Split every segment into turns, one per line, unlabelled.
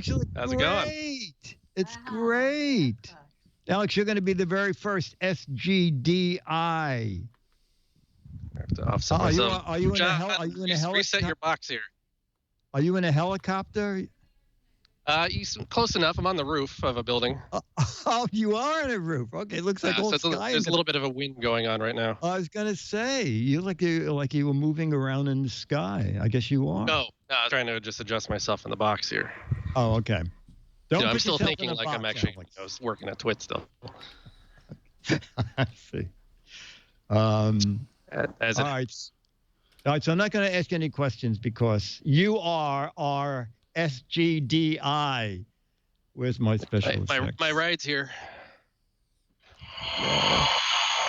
Alex, you look
How's it
great.
going?
It's great. Alex, you're going to be the very first SGDI.
I have to offset myself.
Are you in a
John,
helicopter?
reset your box here.
Are you in a helicopter?
Close enough. I'm on the roof of a building.
Oh, you are on a roof. Okay, looks like all sky.
There's a little bit of a wind going on right now.
I was gonna say you like you were moving around in the sky. I guess you are.
No, I'm trying to just adjust myself in the box here.
Oh, okay.
I'm still thinking like I'm actually working at Twit still.
I see.
All
right. All right. So I'm not going to ask any questions because you are our SGDI. Where's my special effects?
My ride's here.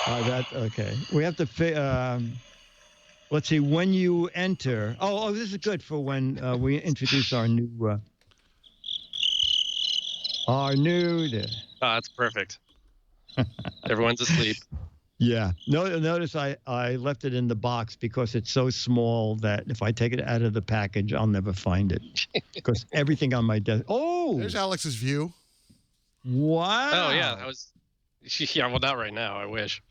Okay. We have to. Let's see. When you enter. Oh, this is good for when we introduce our new.
That's perfect. Everyone's asleep.
Yeah. Notice I left it in the box because it's so small that if I take it out of the package, I'll never find it. Because everything on my desk. Oh!
There's Alex's view.
Wow.
Oh, yeah. That was. Yeah, well, not right now. I wish.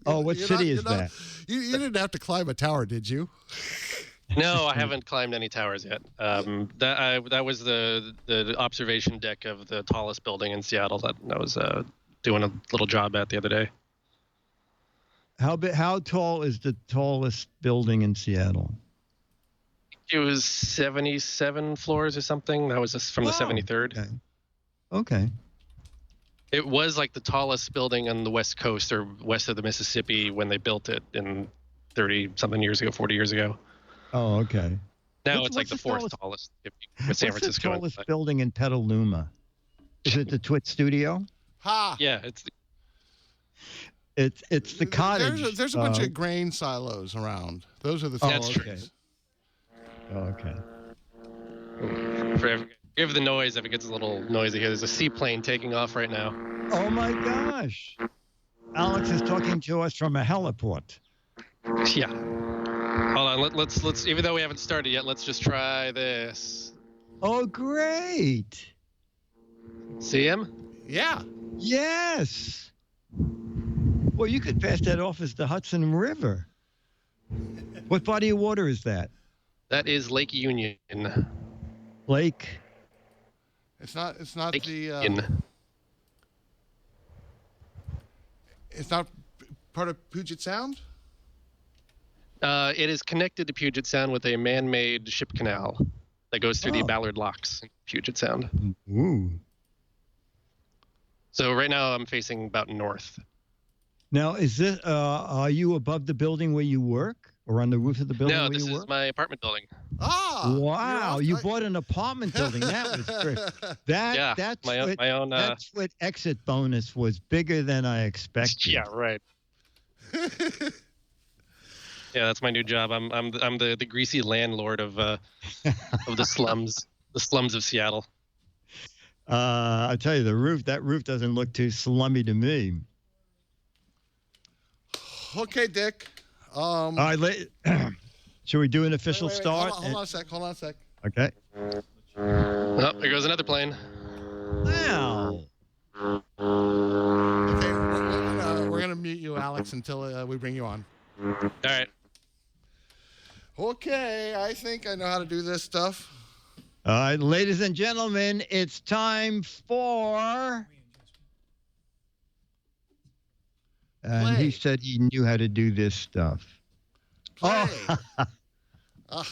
What city is that?
You didn't have to climb a tower, did you?
No, I haven't climbed any towers yet. That was the observation deck of the tallest building in Seattle that I was doing a little job at the other day.
How tall is the tallest building in Seattle?
It was 77 floors or something. That was just from the 73rd.
Okay.
It was like the tallest building on the West Coast or west of the Mississippi when they built it in 30-something years ago, 40 years ago.
Oh, okay.
Now it's like the fourth tallest with San Francisco.
What's the tallest building in Petaluma? Is it the Twit Studio?
Ha!
Yeah,
it's the cottage.
There's a bunch of grain silos around. Those are the things.
That's true.
Okay.
Forgive the noise if it gets a little noisy here. There's a seaplane taking off right now.
Oh my gosh! Alex is talking to us from a heliport.
Yeah. Hold on. Let's. Even though we haven't started yet, let's just try this.
Oh, great!
See him?
Yeah.
Yes. Well, you could pass that off as the Hudson River. What body of water is that?
That is Lake Union.
Lake.
It's not
Lake
the.
Union.
It's not part of Puget Sound.
It is connected to Puget Sound with a man-made ship canal that goes through the Ballard Locks in Puget Sound.
Ooh.
So right now I'm facing about north.
Now, is this? Are you above the building where you work, or on the roof of the building where you work?
No, this is my apartment building.
Ah!
Wow! You bought an apartment building. That was great. That's my own. That's what exit bonus was bigger than I expected.
Yeah, right. Yeah, that's my new job. I'm the greasy landlord of the slums, the slums of Seattle.
I tell you, that roof doesn't look too slummy to me.
Okay, Dick.
All right, should we do an official start?
Hold on a sec.
Okay.
Oh, there goes another plane.
Wow.
Okay, we're gonna mute you, Alex, until we bring you on.
All right.
Okay, I think I know how to do this stuff.
All right, ladies and gentlemen, it's time for... And he said he knew how to do this stuff.
Play.
Oh.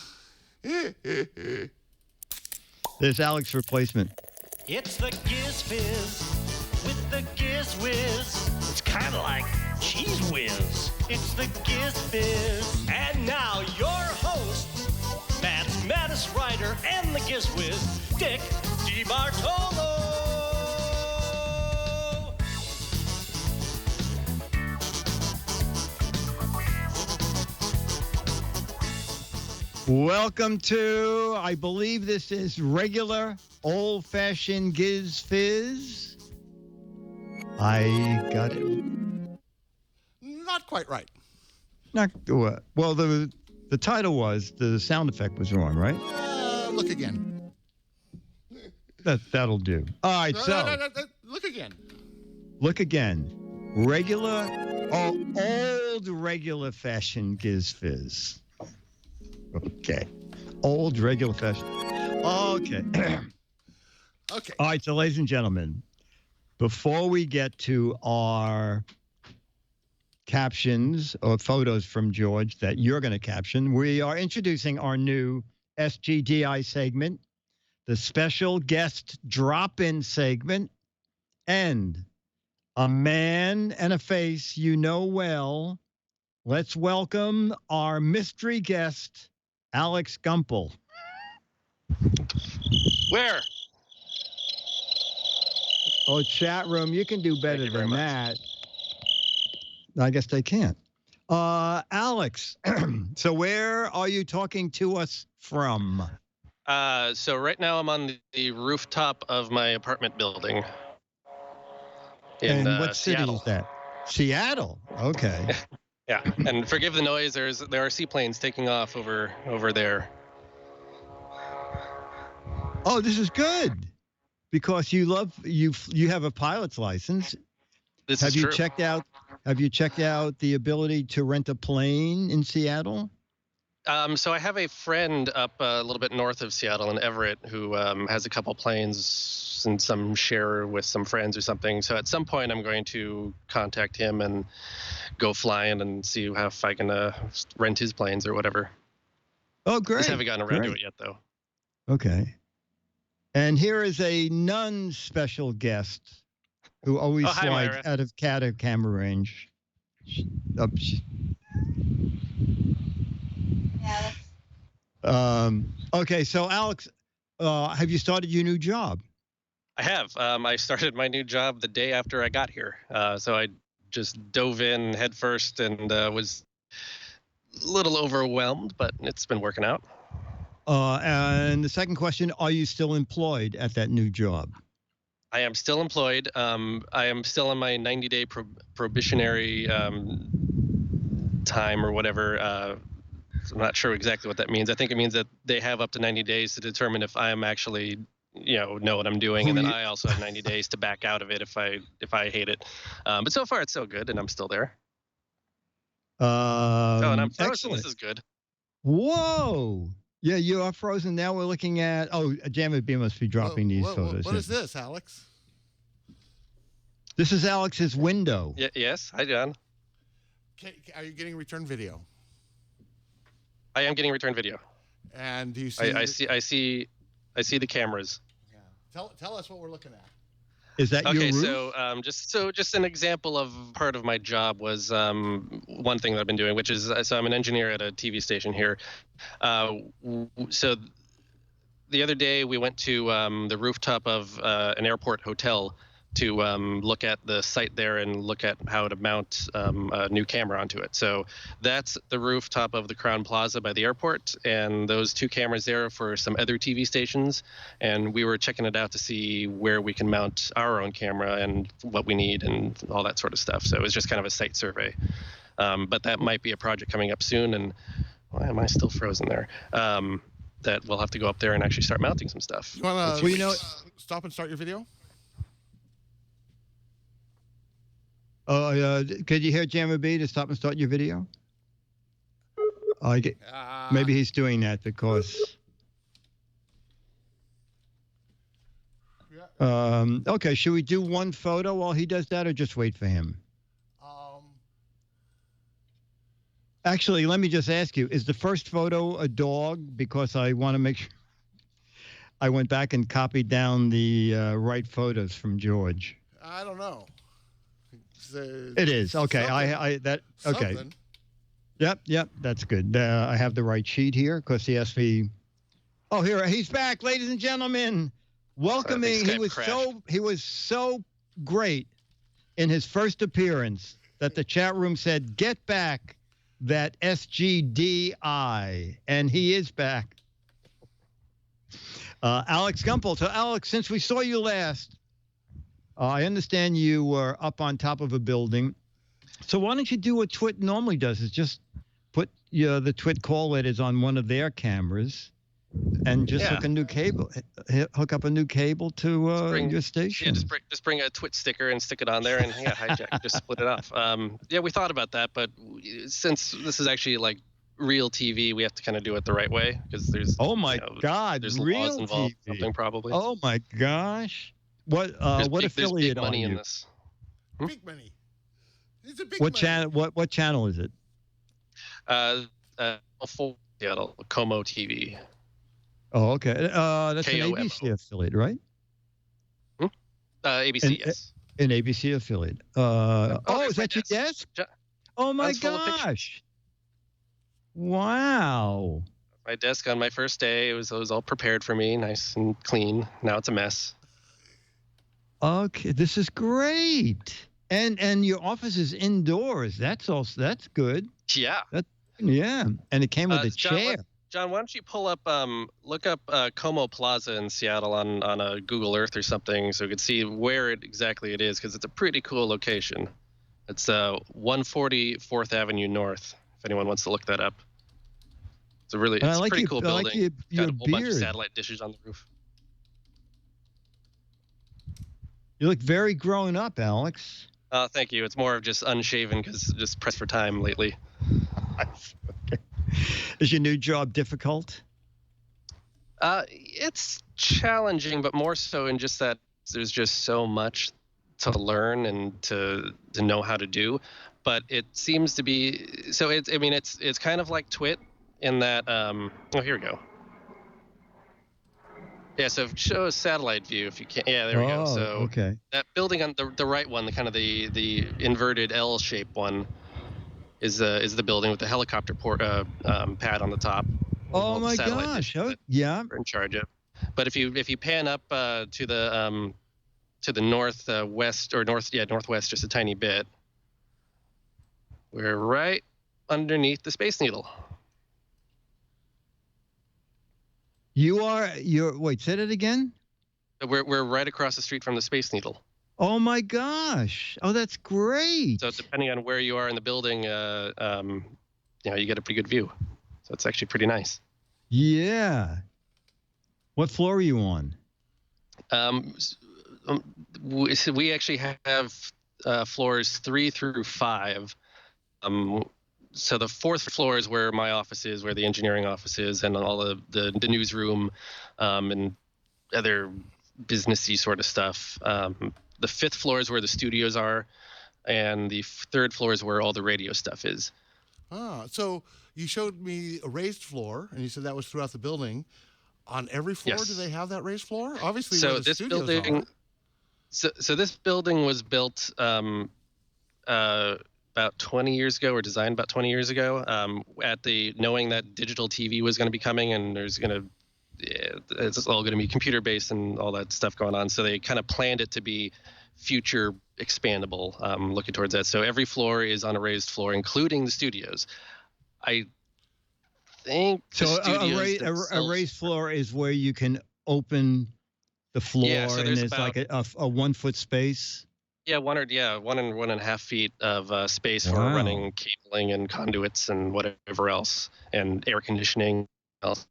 There's Alex's replacement.
It's the Giz Fiz with the Giz Wiz. It's kind of like Cheese Whiz. It's the Giz Fiz. And now your host, Matt's Maddest Writer and the Giz Wiz, Dick DeBartolo.
Welcome to, I believe this is regular, old-fashioned Giz Fiz. I got it.
Not quite right.
Not well. The title was, the sound effect was wrong, right?
look again.
That'll do. All right,
No, look again.
Look again. Regular, old regular fashion Giz Fiz. Okay. Old regular fashion. Okay.
Okay.
All right, so ladies and gentlemen, before we get to our captions or photos from George that you're going to caption, we are introducing our new SGDI segment, the special guest drop-in segment, and a man and a face you know well. Let's welcome our mystery guest, Alex Gumpel.
Where?
Oh, chat room, you can do better than that. I guess they can't. Alex, so where are you talking to us from?
So right now I'm on the rooftop of my apartment building. In
what city
Seattle.
is that? Seattle. Okay.
Yeah, and forgive the noise. There are seaplanes taking off over there.
Oh, this is good because you have a pilot's license.
This
Have
is
you
true.
Have you checked out the ability to rent a plane in Seattle?
So I have a friend up a little bit north of Seattle in Everett who has a couple planes and some share with some friends or something. So at some point I'm going to contact him and go flying and see if I can rent his planes or whatever.
Oh, great.
Just haven't gotten around to it yet, though.
Okay. And here is a non-special guest who always
hi,
slides
Myra.
out of camera range. Okay, so Alex, have you started your new job?
I have. I started my new job the day after I got here. So I just dove in head first and was a little overwhelmed, but it's been working out.
And the second question, are you still employed at that new job?
I am still employed. I am still in my 90-day probationary time or whatever. I'm not sure exactly what that means. I think it means that they have up to 90 days to determine if I am actually, know what I'm doing, and then I also have 90 days to back out of it if I hate it. But so far it's so good, and I'm still there. And I'm frozen.
Excellent.
This is good.
Whoa. Yeah, you are frozen. Now we're looking at, Jamie B must be dropping these photos.
What is this, Alex?
This is Alex's window.
Yes. Hi, John.
Are you getting return video?
I am getting return video.
And do you see?
I see the cameras.
Yeah. Tell us what we're looking at.
Is that your roof?
So just an example of part of my job was one thing that I've been doing, which is so I'm an engineer at a TV station here. So the other day we went to the rooftop of an airport hotel to look at the site there and look at how to mount a new camera onto it. So that's the rooftop of the Crown Plaza by the airport, and those two cameras there are for some other TV stations, and we were checking it out to see where we can mount our own camera and what we need and all that sort of stuff. So it was just kind of a site survey. But that might be a project coming up soon, and why am I still frozen there? That we'll have to go up there and actually start mounting some stuff.
You want to stop and start your video?
Could you hear Jammer B to stop and start your video? Maybe he's doing that because. Okay, should we do one photo while he does that, or just wait for him? Actually, let me just ask you: is the first photo a dog? Because I want to make sure. I went back and copied down the right photos from George.
I don't know.
It is okay. Okay.
Something.
Yep. That's good. I have the right sheet here because he asked me. Oh, here he's back, ladies and gentlemen. Welcoming. He was so great in his first appearance that the chat room said, "Get back that SGDI," and he is back. Alex Gumpel. So, Alex, since we saw you last. I understand you were up on top of a building. So why don't you do what Twit normally does, is just put the Twit call letters on one of their cameras and just
Yeah.
hook up a new cable to your station.
Yeah, just bring a twit sticker and stick it on there, and hijack, just split it off. Yeah, we thought about that, but since this is actually like real TV, we have to kind of do it the right way because there's
God,
there's
real
laws involved,
TV.
something probably.
Oh my gosh, what
There's
affiliate
big money
are
in
you?
this.
Big money. It's a big
What
money.
channel? What channel is it?
Full Seattle, Como TV.
Oh, okay. That's an
KOMO.
ABC affiliate, right?
ABC,
And-
yes.
An ABC affiliate. Is that your desk?
Jo-
Oh my
John's full of pictures.
gosh! Wow.
My desk on my first day, it was all prepared for me, nice and clean. Now it's a mess.
Okay, this is great. And your office is indoors. That's good.
Yeah.
Yeah, and it came with a
John,
chair.
John, why don't you look up Como Plaza in Seattle on a Google Earth or something so we could see where exactly it is, because it's a pretty cool location. It's 140 4th Avenue North, if anyone wants to look that up. It's a pretty cool building.
I like your
Got a whole bunch of
beard.
satellite dishes on the roof.
You look very grown up, Alex.
Thank you. It's more of just unshaven because just pressed for time lately.
Is your new job difficult?
It's challenging, but more so in just that there's just so much to learn and to know how to do. But it seems to be so. It's kind of like Twit in that. Here we go. Yeah, so show a satellite view if you can. Yeah, there we go. So
okay.
that building on the right one, the inverted L-shaped one, is the building with the helicopter pad on the top.
Oh my
satellite
gosh!
dishes that
Yeah.
we're in charge of. But if you pan up to the northwest or northwest just a tiny bit, we're right underneath the Space Needle.
Wait, say that again?
We're right across the street from the Space Needle.
Oh my gosh. Oh, that's great.
So depending on where you are in the building, you get a pretty good view. So it's actually pretty nice.
Yeah. What floor are you on?
We actually have floors 3 through 5. So the 4th floor is where my office is, where the engineering office is, and all of the newsroom and other businessy sort of stuff. The 5th floor is where the studios are, and the 3rd floor is where all the radio stuff is.
So you showed me a raised floor, and you said that was throughout the building. On every floor,
Yes.
do they have that raised floor? Obviously,
So
where the
this
studios
building,
are.
so this building was built about 20 years ago, or designed about 20 years ago, knowing that digital TV was going to be coming, and it's all going to be computer based and all that stuff going on. So they kind of planned it to be future expandable, looking towards that. So every floor is on a raised floor, including the studios. I think
So
the studios
a
themselves-
raised floor is where you can open the floor,
Yeah, so
and
there's
it's like
about-
a 1 foot space.
Yeah, 1.5 feet of space for
Wow.
running cabling and conduits and whatever else, and air conditioning. Else.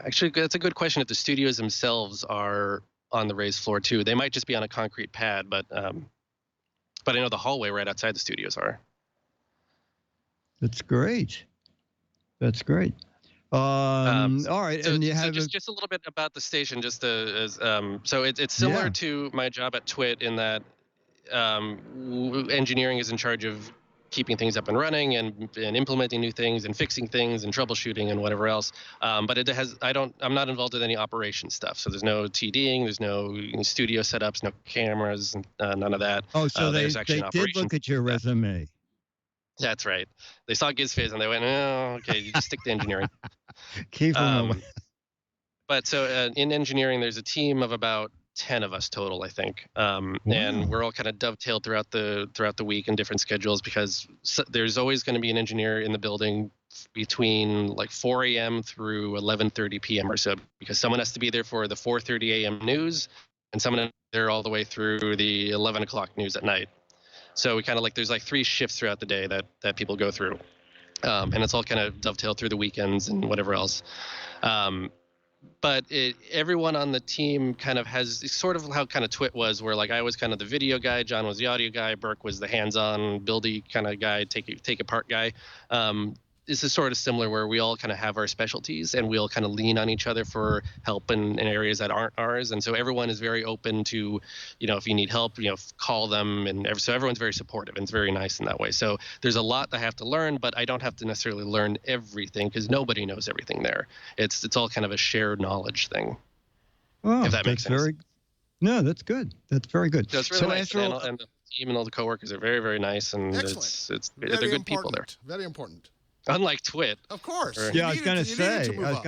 Actually, that's a good question. If the studios themselves are on the raised floor too, they might just be on a concrete pad, but I know the hallway right outside the studios are.
That's great. That's great. All right,
So,
and you
so
have
just a little bit about the station, so it's similar
Yeah.
to my job at Twit in that engineering is in charge of keeping things up and running and implementing new things and fixing things and troubleshooting and whatever else. But I'm not involved with any operation stuff. So there's no TDing, there's no studio setups, no cameras, none of that.
so they
there's actually an
did
operation
look at your resume.
That's right. They saw Giz Fiz and they went, oh, okay, you just stick to engineering.
Keep them away.
But so in engineering, there's a team of about 10 of us total, I think,
Wow.
and we're all kind of dovetailed throughout the week in different schedules because there's always going to be an engineer in the building between like 4 a.m. through 11:30 p.m. or so, because someone has to be there for the 4:30 a.m. news, and someone there all the way through the 11 o'clock news at night. So we kind of there's 3 shifts throughout the day that people go through. And it's all kind of dovetailed through the weekends and whatever else. But everyone on the team kind of has sort of how kind of Twit was, where like I was kind of the video guy, John was the audio guy, Burke was the hands-on, buildy kind of guy, take apart guy. This is sort of similar where we all kind of have our specialties and we'll kind of lean on each other for help in areas that aren't ours. And so everyone is very open to, if you need help, call them. And so everyone's very supportive and it's very nice in that way. So there's a lot I have to learn, but I don't have to necessarily learn everything because nobody knows everything there. It's all kind of a shared knowledge thing.
Oh,
if that makes sense.
No, that's good. That's very good.
So it's really nice. And the team and all the coworkers are very, very nice. And they're good people there.
Very important.
Unlike Twit.
Of course.
Yeah, I was going to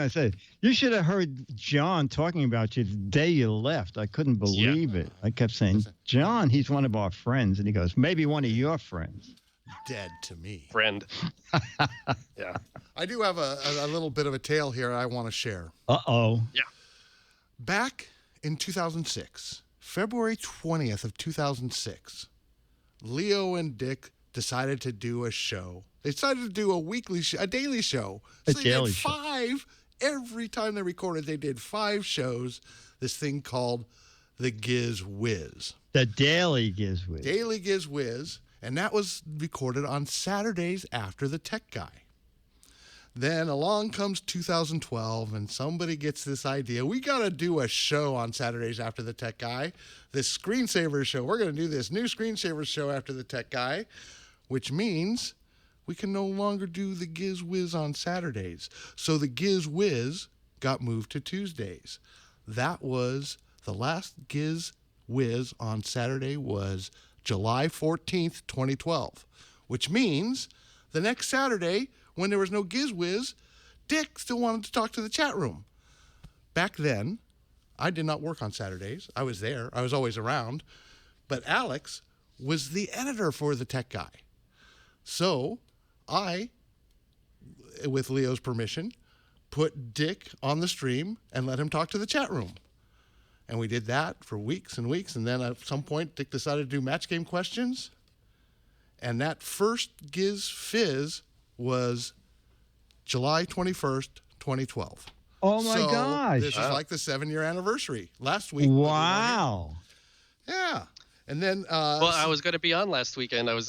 say, you should have heard John talking about you the day you left. I couldn't believe it. I kept saying, John, he's one of our friends. And he goes, maybe one of your friends.
Dead to me.
Friend. Yeah.
I do have a little bit of a tale here I want to share.
Uh-oh.
Yeah.
Back in 2006, February 20th of 2006, Leo and Dick decided to do a show. They decided to do a daily show. So they did 5. Every time they recorded, they did 5 shows. This thing called the Giz Wiz.
The Daily Giz Wiz.
Daily Giz Wiz. And that was recorded on Saturdays after the Tech Guy. Then along comes 2012, and somebody gets this idea. We got to do a show on Saturdays after the Tech Guy. This Screensaver show. We're going to do this new Screensaver show after the Tech Guy, which means we can no longer do the Giz Wiz on Saturdays. So the Giz Wiz got moved to Tuesdays. That was the last Giz Wiz on Saturday was July 14th, 2012, which means the next Saturday, when there was no Giz Wiz, Dick still wanted to talk to the chat room. Back then, I did not work on Saturdays. I was there. I was always around. But Alex was the editor for the Tech Guy. So I, with Leo's permission, put Dick on the stream and let him talk to the chat room. And we did that for weeks and weeks. And then at some point, Dick decided to do match game questions. And that first Giz Fiz was July 21st, 2012.
Oh, my gosh.
This is like the 7-year anniversary. Last week.
Wow.
Yeah. And then...
well, I was going to be on last weekend. I was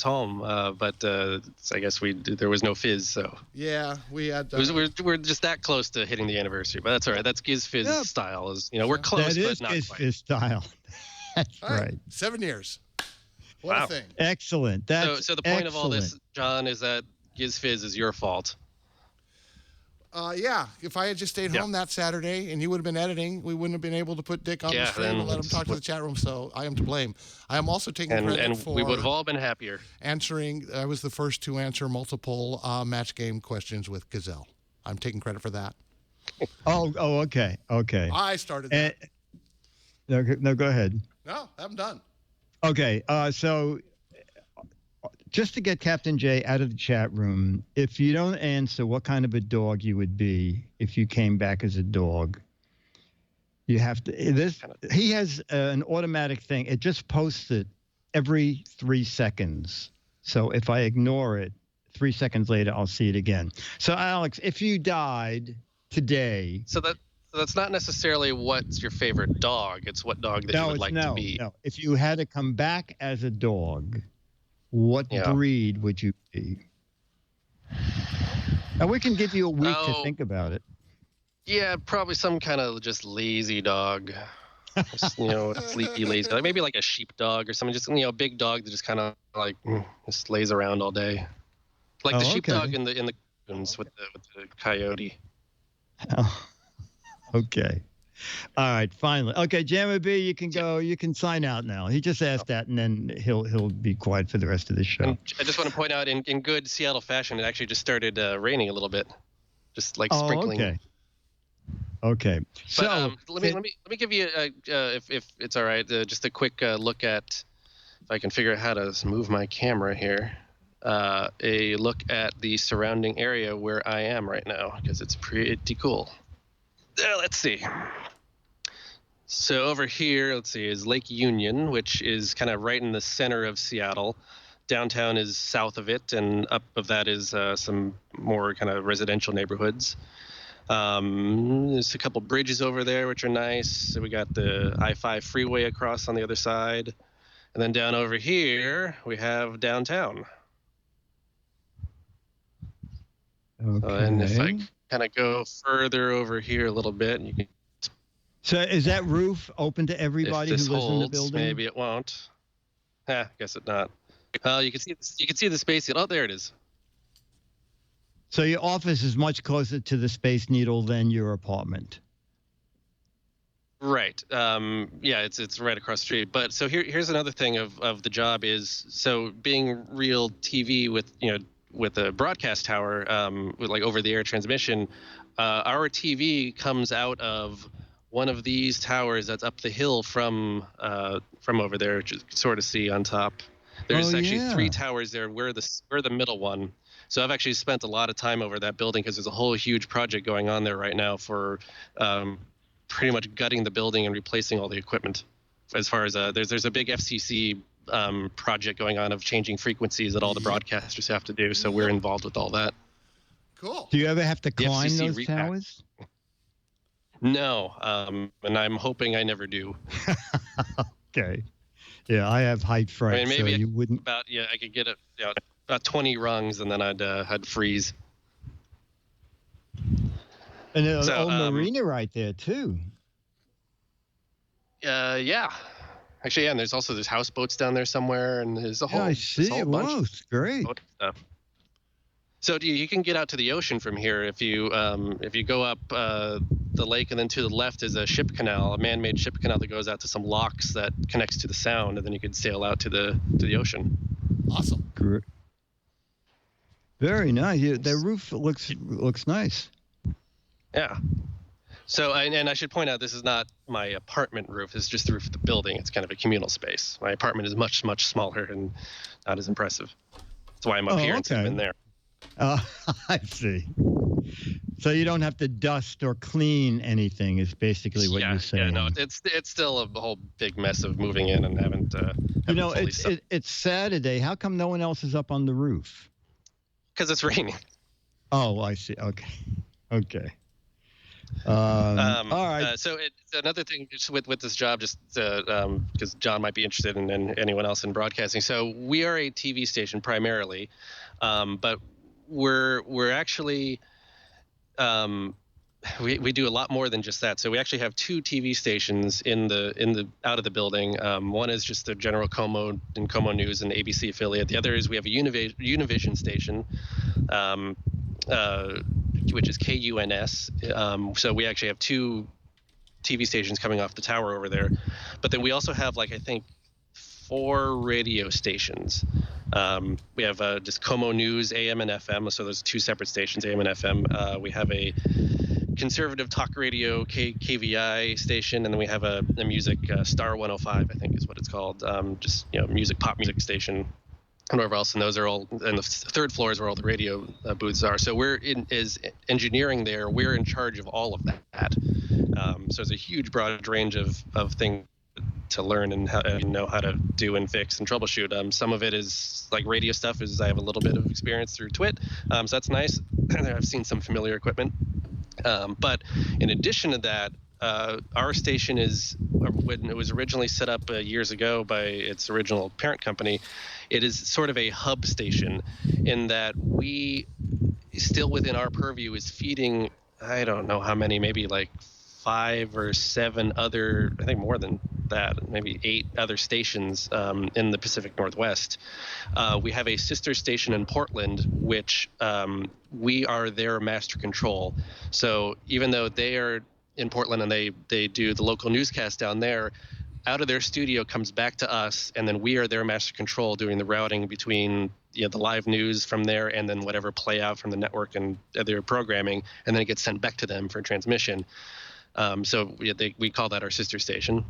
home, but I guess there was no Fizz, so...
Yeah, we had...
we're just that close to hitting the anniversary, but that's all right. That's Giz Fiz style. We're close, but not
Giz
quite.
Fiz style. That's
all
right.
7 years. What a thing.
Excellent.
So the point of all this, John, is that Giz Fiz is your fault.
Yeah, if I had just stayed home that Saturday and you would have been editing, we wouldn't have been able to put Dick on the stream and let him talk to the chat room. So I am to blame. I am also taking credit for...
we would have all been happier.
I was the first to answer multiple match game questions with Gazelle. I'm taking credit for that.
Oh, okay.
I started that.
No, go ahead.
No, I'm done.
Okay, so just to get Captain J out of the chat room, if you don't answer what kind of a dog you would be if you came back as a dog, you have to. He has an automatic thing. It just posts it every 3 seconds. So if I ignore it, 3 seconds later, I'll see it again. So Alex, if you died today,
that's not necessarily what's your favorite dog. It's what dog that you would like to be.
No, if you had to come back as a dog, what breed would you be? And we can give you a week to think about it.
Yeah, probably some kind of just lazy dog. Sleepy, lazy dog. Maybe like a sheep dog or something. Just a big dog that just kind of like just lays around all day, like the sheepdog in the cartoons with the coyote.
Oh, okay. All right, finally. Okay, Jammer B, you can go. You can sign out now. He just asked that, and then he'll be quiet for the rest of the show.
And I just want to point out, in good Seattle fashion, it actually just started raining a little bit, just like sprinkling.
Okay.
So let me give you if it's all right, just a quick look at, if I can figure out how to move my camera here. A look at the surrounding area where I am right now, because it's pretty cool. Let's see. So over here, is Lake Union, which is kind of right in the center of Seattle. downtown is south of it, and up of that is some more kind of residential neighborhoods. There's a couple bridges over there, which are nice. So we got the I-5 freeway across on the other side. And then down over here, we have downtown.
Okay.
And if I kind of go further over here a little bit, you can.
So is that roof open to everybody who
If this
lives in the
holds,
building?
maybe it won't. Guess it not. You can see this, you can see the Space Needle. Oh, there it is.
So your office is much closer to the Space Needle than your apartment.
Right. Yeah, it's right across the street. But so here's another thing of the job is, so being real TV with a broadcast tower, with like over the air transmission, our TV comes out of one of these towers that's up the hill from over there, which you can sort of see on top. There's actually 3 towers there. We're the middle one. So I've actually spent a lot of time over that building because there's a whole huge project going on there right now for pretty much gutting the building and replacing all the equipment. As far as there's a big FCC project going on of changing frequencies that all the broadcasters have to do. So we're involved with all that.
Cool.
Do you ever have to climb
FCC
those
repack.
towers?
No, and I'm hoping I never do.
Okay. Yeah, I have height fright,
I mean, maybe
so you wouldn't.
I could get about 20 rungs and then I'd freeze.
And there's an
So,
old marina right there too.
Yeah. Actually, yeah, and there's houseboats down there somewhere, and there's a whole.
Yeah, I
there's
see.
a whole bunch
Whoa, it's great.
of stuff. So you can get out to the ocean from here if you go up the lake, and then to the left is a ship canal, a man-made ship canal that goes out to some locks that connects to the Sound, and then you can sail out to the ocean.
Awesome.
Great. Very nice. Yeah, the roof looks nice.
Yeah. So, and I should point out, this is not my apartment roof. It's just the roof of the building. It's kind of a communal space. My apartment is much, much smaller and not as impressive. That's why I'm up here instead of in there.
I see. So you don't have to dust or clean anything is basically what you're saying.
Yeah, no, it's still a whole big mess of moving in and haven't
it's Saturday. How come no one else is up on the roof?
Because it's raining.
Oh, I see. Okay. All right.
So it's another thing just with this job, just because John might be interested in, and anyone else in broadcasting. So we are a TV station primarily, but we're actually we do a lot more than just that. So we actually have 2 TV stations in the out of the building. One is just the general Como and Como News and ABC affiliate. The other is we have a Univision station, which is KUNS. So we actually have 2 TV stations coming off the tower over there. But then we also have, I think, 4 radio stations. We have just Como News, AM and FM. So there's 2 separate stations, AM and FM. We have a conservative talk radio KVI station, and then we have a music Star 105, I think is what it's called. Just pop music station. And wherever else, and those are all, and the 3rd floor is where all the radio booths are. So we're is engineering there. We're in charge of all of that. So there's a huge broad range of things to learn and know how to do and fix and troubleshoot. Some of it is like radio stuff. I have a little bit of experience through TWiT, so that's nice. I've seen some familiar equipment. But in addition to that, our station when it was originally set up years ago by its original parent company, it is sort of a hub station in that we still within our purview is feeding, I don't know how many, maybe 5 or 7 other, I think more than that, maybe 8 other stations in the Pacific Northwest. We have a sister station in Portland, which we are their master control. So even though they are in Portland and they do the local newscast down there, out of their studio comes back to us, and then we are their master control doing the routing between the live news from there and then whatever play out from the network and their programming, and then it gets sent back to them for transmission. So we call that our sister station.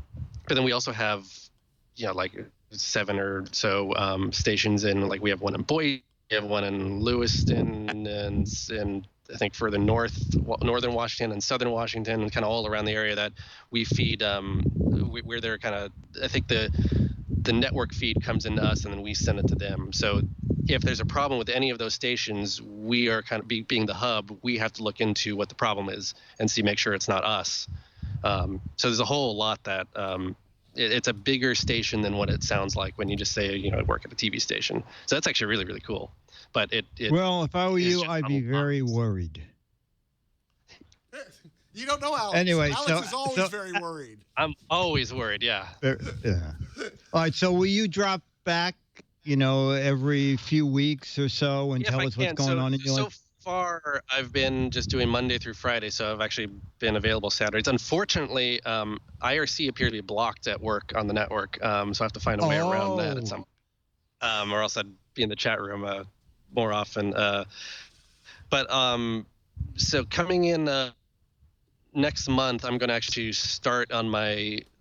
But then we also have 7 or so stations in, we have one in Boise, we have one in Lewiston, and I think further northern Washington and southern Washington, and kind of all around the area that we feed. We're there kind of, I think the the network feed comes into us, and then we send it to them. So if there's a problem with any of those stations, we are kind of being the hub. We have to look into what the problem is and make sure it's not us. So there's a whole lot that it's a bigger station than what it sounds like when you just say, I work at a TV station. So that's actually really, really cool. But
well, if I were you, I'd be very worried.
You don't know Alex.
Anyway,
Alex is always very worried.
I'm always worried. Yeah.
Yeah. All right. So will you drop back, every few weeks or so and tell us what's going on in your life?
So far, I've been just doing Monday through Friday, so I've actually been available Saturdays. Unfortunately, IRC appears to be blocked at work on the network, so I have to find a way around that at some or else I'd be in the chat room more often. So coming in next month, I'm going to actually start on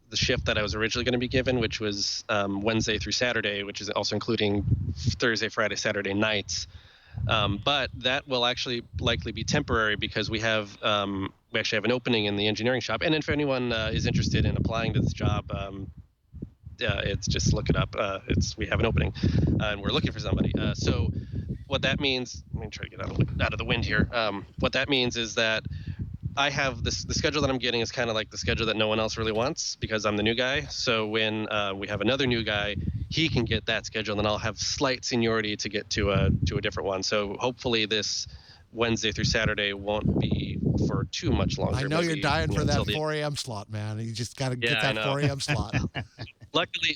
the shift that I was originally going to be given, which was Wednesday through Saturday, which is also including Thursday, Friday, Saturday nights. But that will actually likely be temporary because we actually have an opening in the engineering shop. And if anyone is interested in applying to this job, it's just look it up. We have an opening, and we're looking for somebody. So what that means, let me try to get out of the wind here. What that means is that I have the schedule that I'm getting is kind of like the schedule that no one else really wants because I'm the new guy. So when we have another new guy, he can get that schedule, and I'll have slight seniority to get to a different one. So hopefully this Wednesday through Saturday won't be for too much longer.
I know you're dying for that 4 a.m. slot, man. You just got to get that 4 a.m. slot.
Luckily,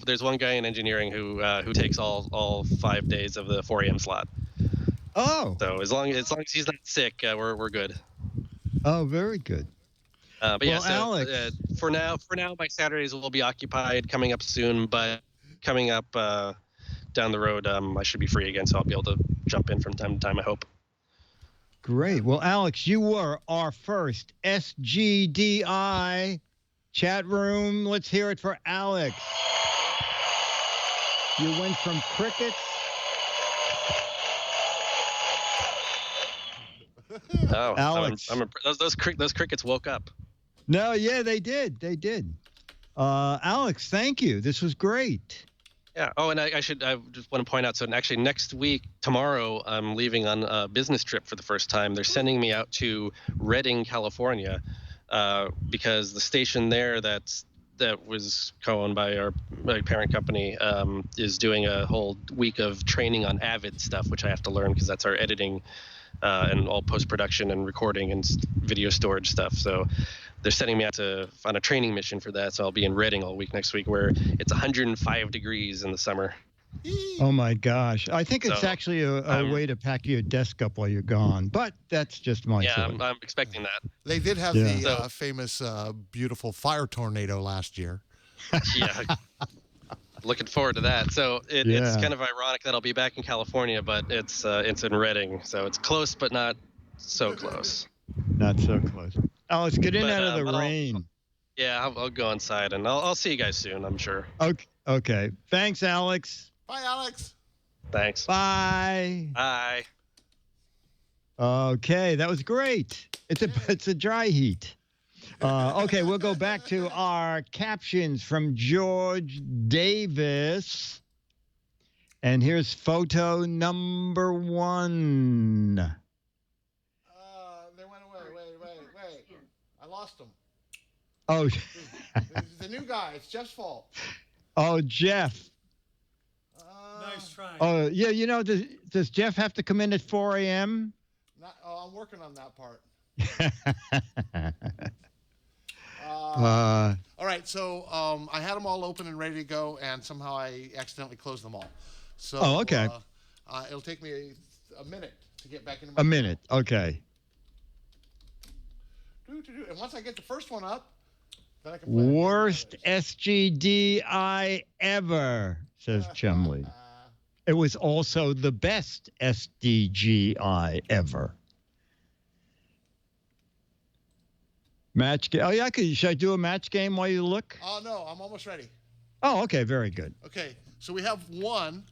there's one guy in engineering who takes all 5 days of the 4 a.m. slot.
Oh.
So as long as he's not sick, we're good.
Oh, very good.
But
well,
yeah, so
Alex,
for now, my Saturdays will be occupied coming up soon. But coming up down the road, I should be free again, so I'll be able to jump in from time to time, I hope.
Great. Well, Alex, you were our first SGDI chat room. Let's hear it for Alex. You went from crickets.
Oh,
Alex.
Those crickets woke up.
No, yeah, they did. They did. Alex, thank you. This was great.
Yeah. Oh, and I just want to point out, so actually next week, tomorrow, I'm leaving on a business trip for the first time. They're sending me out to Redding, California, because the station there that was co-owned by my parent company is doing a whole week of training on Avid stuff, which I have to learn because that's our editing and all post-production and recording and video storage stuff. So they're sending me out on a training mission for that. So I'll be in Redding all week next week, where it's 105 degrees in the summer.
Oh my gosh. I think it's actually a way to pack your desk up while you're gone, but that's just my
thought. I'm expecting that.
They did have the famous beautiful fire tornado last year.
Yeah. Looking forward to that. So it's kind of ironic that I'll be back in California, but it's in Redding, so it's close but not so close.
Not so close. Alex, get in out of the rain.
I'll go inside, and I'll see you guys soon, I'm sure.
Okay. Thanks, Alex.
Bye, Alex.
Thanks.
Bye.
Bye.
Okay, that was great. It's a dry heat. Okay, we'll go back to our captions from George Davis. And here's photo number 1.
They went away. Wait. I lost them.
Oh.
The new guy. It's Jeff's fault.
Oh, Jeff.
Nice try.
Oh, yeah, does Jeff have to come in at 4 a.m.?
I'm working on that part. All right, so I had them all open and ready to go, and somehow I accidentally closed them all. So,
okay.
It'll take me a minute to get back into my...
A minute, okay.
And once I get the first one up, then I can play.
Worst SGDI ever, says Chumley. It was also the best SDGI ever. Match game. Oh, yeah, should I do a match game while you look?
Oh, no, I'm almost ready.
Oh, okay, very good.
Okay, so we have one.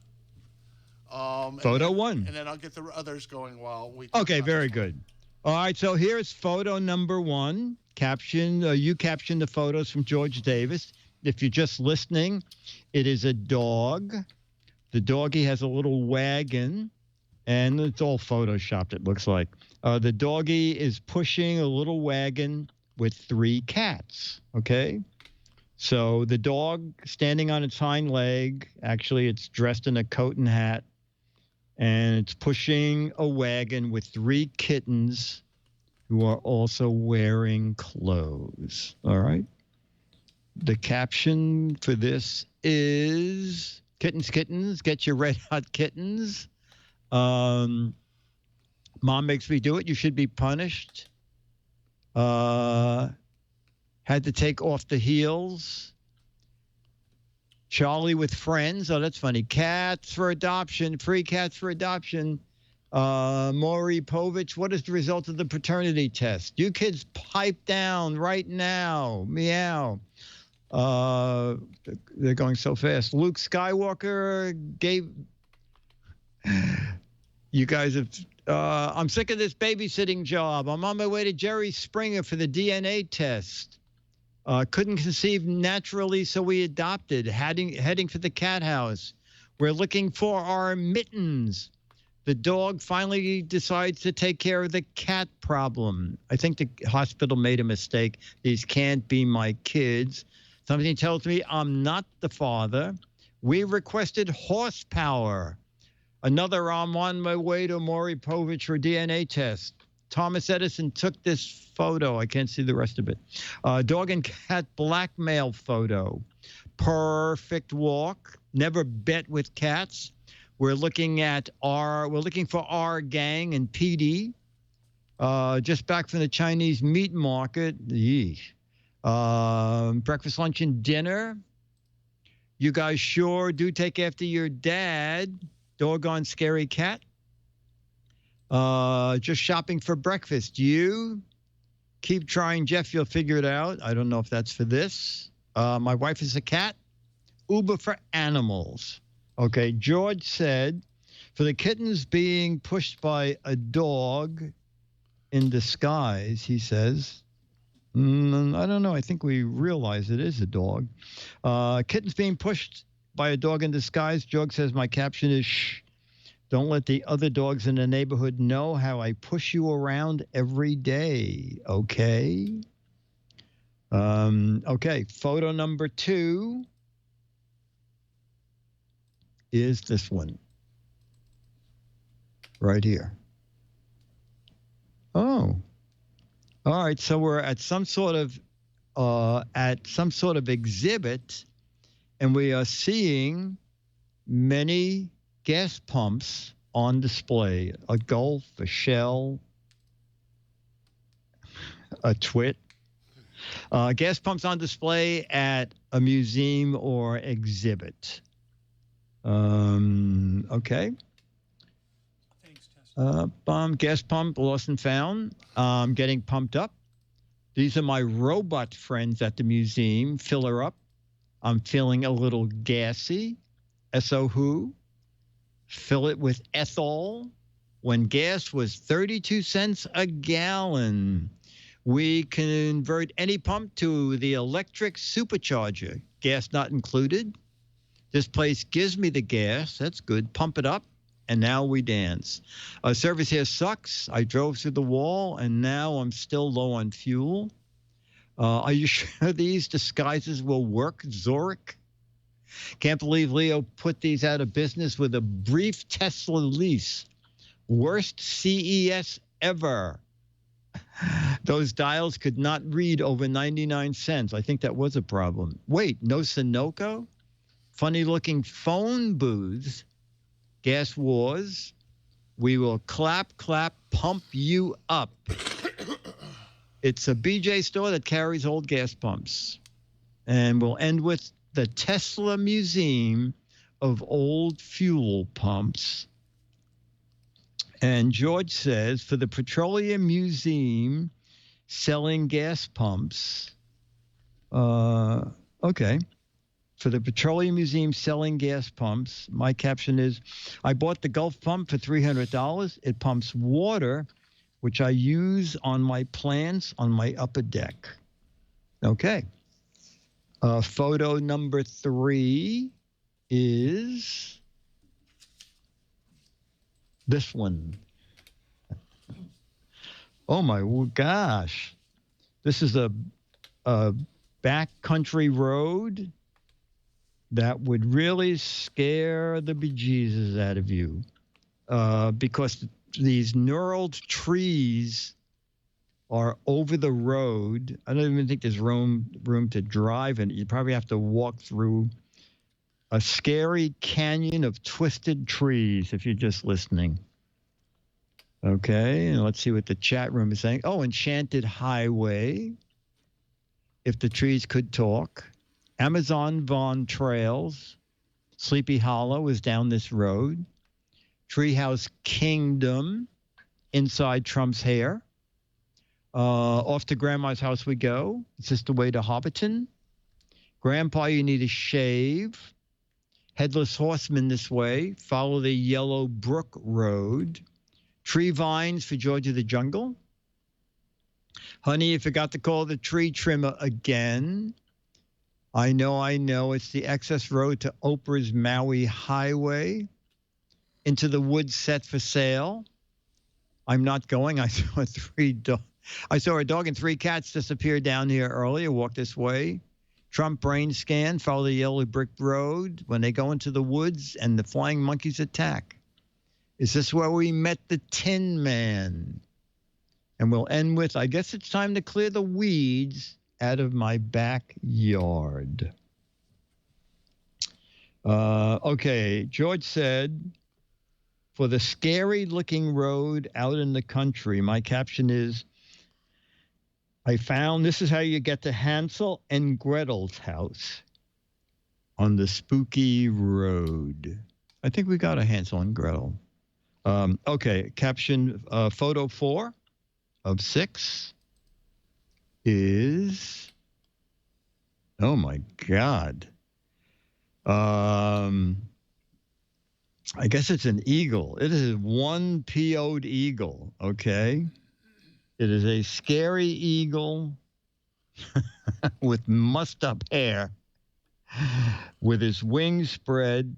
Photo 1.
And then I'll get the others going while we...
Okay, very good. All right, so here's photo number 1. You captioned the photos from George Davis. if you're just listening, it is a dog. The doggy has a little wagon, and it's all photoshopped, it looks like. The doggy is pushing a little wagon with 3 cats, okay? So the dog standing on its hind leg, actually it's dressed in a coat and hat, and it's pushing a wagon with 3 kittens who are also wearing clothes, all right? The caption for this is, kittens, kittens, get your red hot kittens. Mom makes me do it. You should be punished. Had to take off the heels. Charlie with friends. Oh, that's funny. Cats for adoption. Free cats for adoption. Maury Povich, what is the result of the paternity test? You kids pipe down right now. Meow. They're going so fast. Luke Skywalker gave... You guys have... I'm sick of this babysitting job. I'm on my way to Jerry Springer for the DNA test. Couldn't conceive naturally, so we adopted. Heading for the cat house. We're looking for our mittens. The dog finally decides to take care of the cat problem. I think the hospital made a mistake. These can't be my kids. Something tells me I'm not the father. We requested horsepower. Another, I'm on my way to Maury Povich for DNA test. Thomas Edison took this photo. I can't see the rest of it. Dog and cat blackmail photo. Perfect walk. Never bet with cats. We're looking for our gang and PD. Just back from the Chinese meat market. Breakfast, lunch, and dinner. You guys sure do take after your dad. Doggone scary cat. Just shopping for breakfast. You keep trying, Jeff. You'll figure it out. I don't know if that's for this. My wife is a cat. Uber for animals. Okay, George said, for the kittens being pushed by a dog in disguise, he says, I don't know. I think we realize it is a dog. Kittens being pushed by a dog in disguise. George says, my caption is, shh, don't let the other dogs in the neighborhood know how I push you around every day, okay? Okay, photo number 2. Is this one right here. Oh, all right. So we're at some sort of exhibit, and we are seeing many gas pumps on display. A Gulf, a Shell, a Twit. Gas pumps on display at a museum or exhibit. Okay.
Thanks, Tessa.
Gas pump lost and found. Getting pumped up. These are my robot friends at the museum. Fill her up. I'm feeling a little gassy. S.O. who? Fill it with ethanol. When gas was 32 cents a gallon. We convert any pump to the electric supercharger. Gas not included. This place gives me the gas. That's good. Pump it up, and now we dance. Service here sucks. I drove through the wall, and now I'm still low on fuel. Are you sure these disguises will work, Zurich? Can't believe Leo put these out of business with a brief Tesla lease. Worst CES ever. Those dials could not read over 99 cents. I think that was a problem. Wait, no Sunoco? Funny-looking phone booths, gas wars. We will clap, clap, pump you up. It's a BJ store that carries old gas pumps. And we'll end with the Tesla Museum of Old Fuel Pumps. And George says, for the Petroleum Museum selling gas pumps, okay. For the Petroleum Museum selling gas pumps, my caption is, I bought the Gulf pump for $300. It pumps water, which I use on my plants on my upper deck. Okay. Photo number 3 is this one. Oh my gosh. This is a backcountry road that would really scare the bejesus out of you because these knurled trees are over the road. I don't even think there's room to drive in it. You probably have to walk through a scary canyon of twisted trees if you're just listening. Okay, and let's see what the chat room is saying. Oh, Enchanted Highway, if the trees could talk. Amazon Vaughan Trails, Sleepy Hollow is down this road. Treehouse Kingdom, inside Trump's hair. Off to Grandma's house we go. Is this the way to Hobbiton? Grandpa, you need a shave. Headless Horseman this way. Follow the Yellow Brook Road. Tree Vines for George of the Jungle. Honey, you forgot to call the tree trimmer again. I know. It's the access road to Oprah's Maui Highway. Into the woods set for sale. I'm not going. I saw a dog and 3 cats disappear down here earlier. Walk this way. Trump brain scan. Follow the yellow brick road. When they go into the woods and the flying monkeys attack. Is this where we met the Tin Man? And we'll end with, I guess it's time to clear the weeds out of my backyard. Okay, George said, for the scary-looking road out in the country, my caption is, I found this is how you get to Hansel and Gretel's house on the spooky road. I think we got a Hansel and Gretel. Okay, caption photo 4 of 6 is, oh my God. I guess it's an eagle. It is one PO'd eagle, okay? It is a scary eagle with mussed up hair, with his wings spread,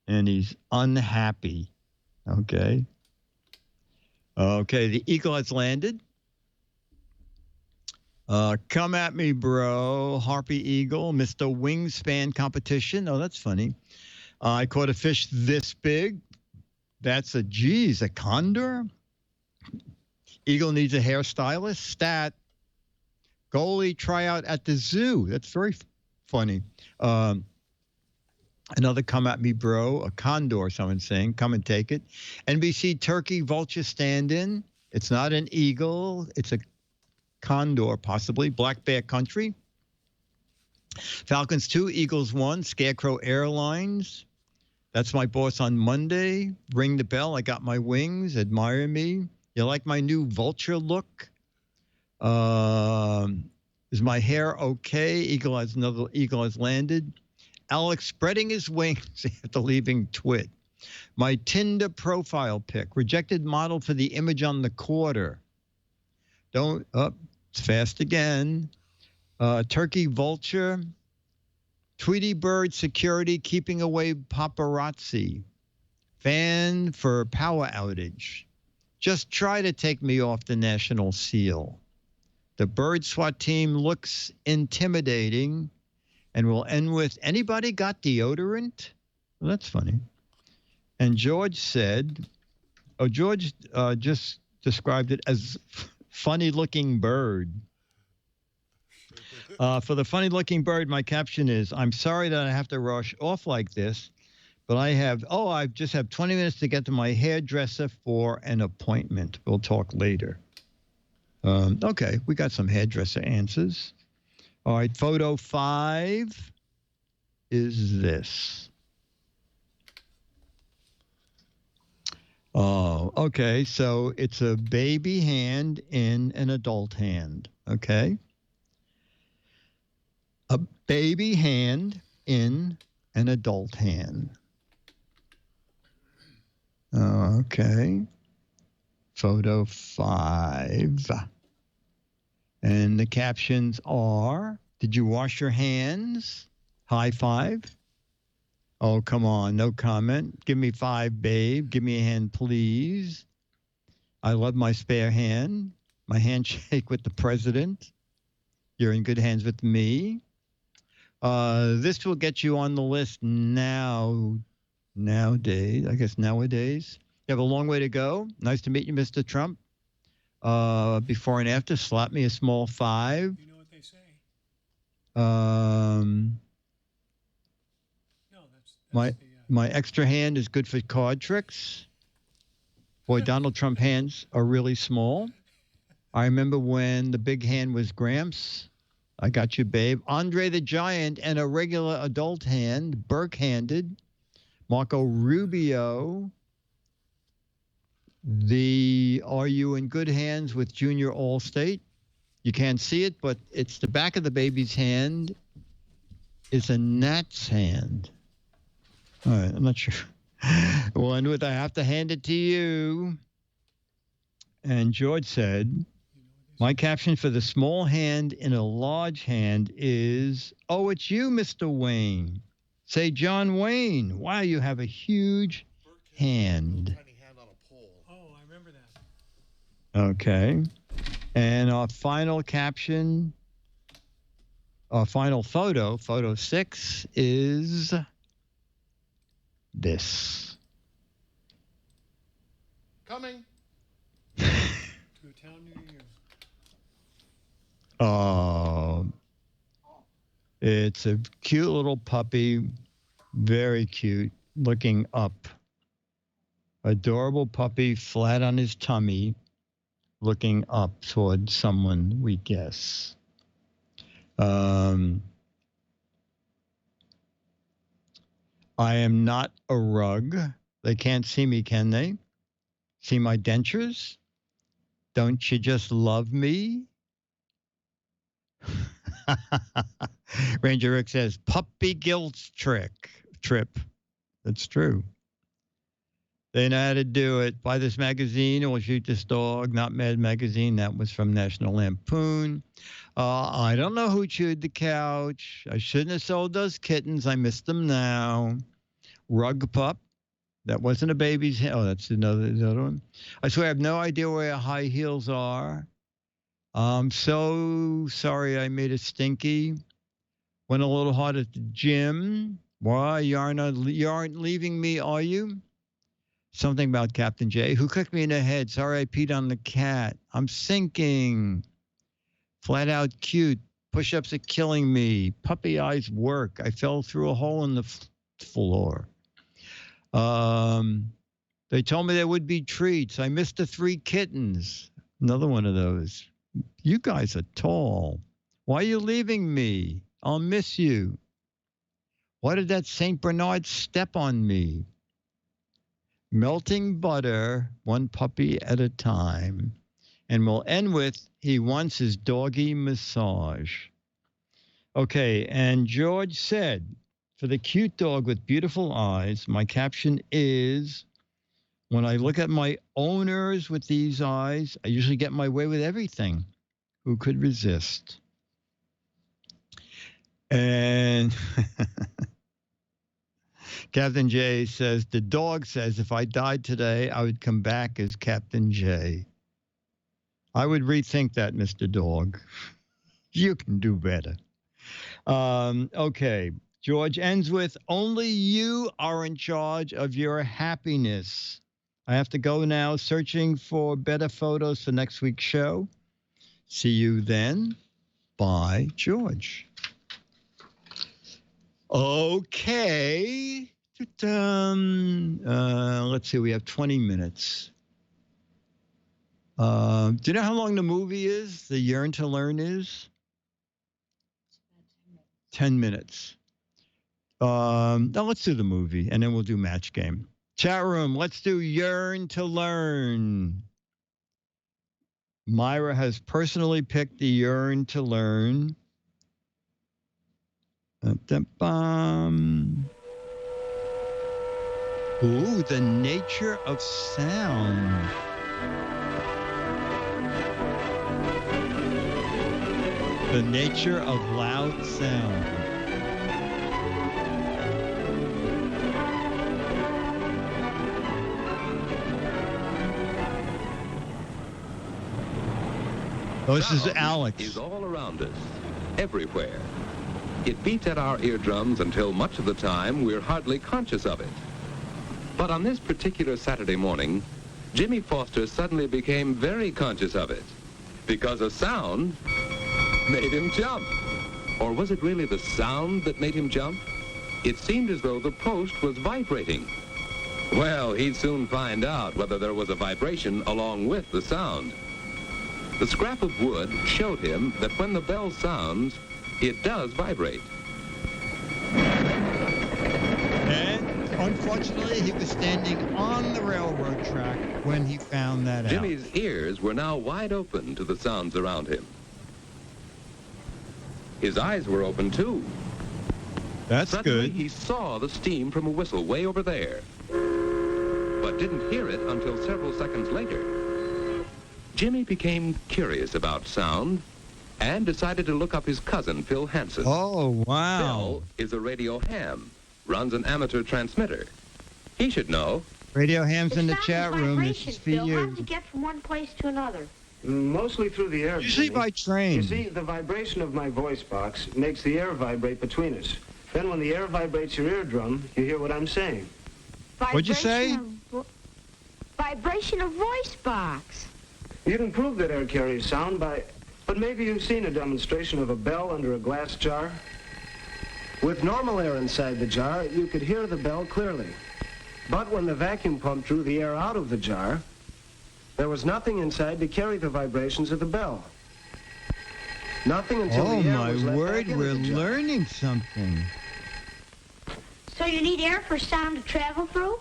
and he's unhappy, okay? Okay, the eagle has landed. Come at me, bro. Harpy Eagle, Mr. Wingspan competition. Oh, that's funny. I caught a fish this big. That's a condor. Eagle needs a hairstylist. Stat. Goalie tryout at the zoo. That's very funny. Another come at me, bro. A condor, someone's saying. Come and take it. NBC turkey vulture stand-in. It's not an eagle. It's a condor, possibly. Black Bear Country. Falcons 2, Eagles 1. Scarecrow Airlines. That's my boss on Monday. Ring the bell. I got my wings. Admire me. You like my new vulture look? Is my hair okay? Another eagle has landed. Alex spreading his wings after leaving Twit. My Tinder profile pic. Rejected model for the image on the quarter. It's fast again. Turkey vulture. Tweety bird security keeping away paparazzi. Fan for power outage. Just try to take me off the national seal. The bird SWAT team looks intimidating. And we'll end with, anybody got deodorant? Well, that's funny. And George said, George just described it as funny-looking bird. For the funny-looking bird, my caption is, I'm sorry that I have to rush off like this, but I just have 20 minutes to get to my hairdresser for an appointment. We'll talk later. Okay, we got some hairdresser answers. All right, photo 5 is this. Oh, okay, so it's a baby hand in an adult hand, okay? A baby hand in an adult hand. Okay. Photo 5. And the captions are, Did you wash your hands? High five. Oh, come on. No comment. Give me 5, babe. Give me a hand, please. I love my spare hand. My handshake with the president. You're in good hands with me. This will get you on the list nowadays. I guess nowadays. You have a long way to go. Nice to meet you, Mr. Trump. Before and after, slap me a small 5.
You know what they say? No, that's
My extra hand is good for card tricks. Boy, Donald Trump hands are really small. I remember when the big hand was Gramps. I got you, babe. Andre the Giant and a regular adult hand, Burke-handed. Marco Rubio. Are you in good hands with Junior Allstate? You can't see it, but it's the back of the baby's hand. It's a Nat's hand. All right, I'm not sure. Well, and with I have to hand it to you. And George said, my caption for the small hand in a large hand is, oh, it's you, Mr. Wayne. Say, John Wayne. Wow, you have a huge hand.
Oh, I remember that.
Okay. And our final caption, our final photo, photo 6, is this.
Coming.
To a town near you.
Oh, it's a cute little puppy, very cute, looking up. Adorable puppy, flat on his tummy, looking up toward someone, we guess. I am not a rug. They can't see me, can they? See my dentures? Don't you just love me? Ranger Rick says, puppy guilt trip. That's true. They know how to do it. Buy this magazine or shoot this dog. Not Mad Magazine. That was from National Lampoon. I don't know who chewed the couch. I shouldn't have sold those kittens. I miss them now. Rug pup. That wasn't a baby's hand. Oh, that's another one. I swear I have no idea where high heels are. I'm so sorry I made it stinky. Went a little hard at the gym. Why? You aren't leaving me, are you? Something about Captain J. Who kicked me in the head? Sorry I peed on the cat. I'm sinking. Flat out cute. Push-ups are killing me. Puppy eyes work. I fell through a hole in the floor. They told me there would be treats. I missed the 3 kittens. Another one of those. You guys are tall. Why are you leaving me? I'll miss you. Why did that St. Bernard step on me? Melting butter, one puppy at a time. And we'll end with, he wants his doggy massage. Okay, and George said, for the cute dog with beautiful eyes, my caption is, when I look at my owners with these eyes, I usually get my way with everything. Who could resist? And Captain J says, the dog says, if I died today, I would come back as Captain J. I would rethink that, Mr. Dog. You can do better. Okay. George ends with, only you are in charge of your happiness. I have to go now searching for better photos for next week's show. See you then. Bye, George. Okay. Let's see. We have 20 minutes. Do you know how long the movie is? The Yearn to Learn is? 10 minutes. Now let's do the movie, and then we'll do match game. Chat room, let's do Yearn to Learn. Myra has personally picked the Yearn to Learn. Ooh, the nature of sound. The nature of loud sound. Oh, this is
Sound
Alex.
is all around us, everywhere. It beats at our eardrums until much of the time we're hardly conscious of it. But on this particular Saturday morning, Jimmy Foster suddenly became very conscious of it because a sound made him jump. Or was it really the sound that made him jump? It seemed as though the post was vibrating. Well, he'd soon find out whether there was a vibration along with the sound. The scrap of wood showed him that when the bell sounds, it does vibrate.
And unfortunately, he was standing on the railroad track when he found that out.
Jimmy's ears were now wide open to the sounds around him. His eyes were open, too.
That's
Suddenly,
good.
he saw the steam from a whistle way over there, but didn't hear it until several seconds later. Jimmy became curious about sound and decided to look up his cousin, Phil Hansen.
Oh, wow.
Phil is a radio ham, runs an amateur transmitter. He should know.
Radio Ham's in the
sound
chat
is
room. This
vibration,
is for
Phil. How
you.
did you get from one place to another?
Mostly through the air.
Usually
Jimmy.
by train.
You see, the vibration of my voice box makes the air vibrate between us. Then when the air vibrates your eardrum, you hear what I'm saying.
What'd you say?
Vibration of voice box.
You can prove that air carries sound by... But maybe you've seen a demonstration of a bell under a glass jar? With normal air inside the jar, you could hear the bell clearly. But when the vacuum pump drew the air out of the jar, there was nothing inside to carry the vibrations of the bell. Nothing until
Oh,
the air
my
was let
word,
back into
we're
the jar.
learning something.
So you need air for sound to travel through?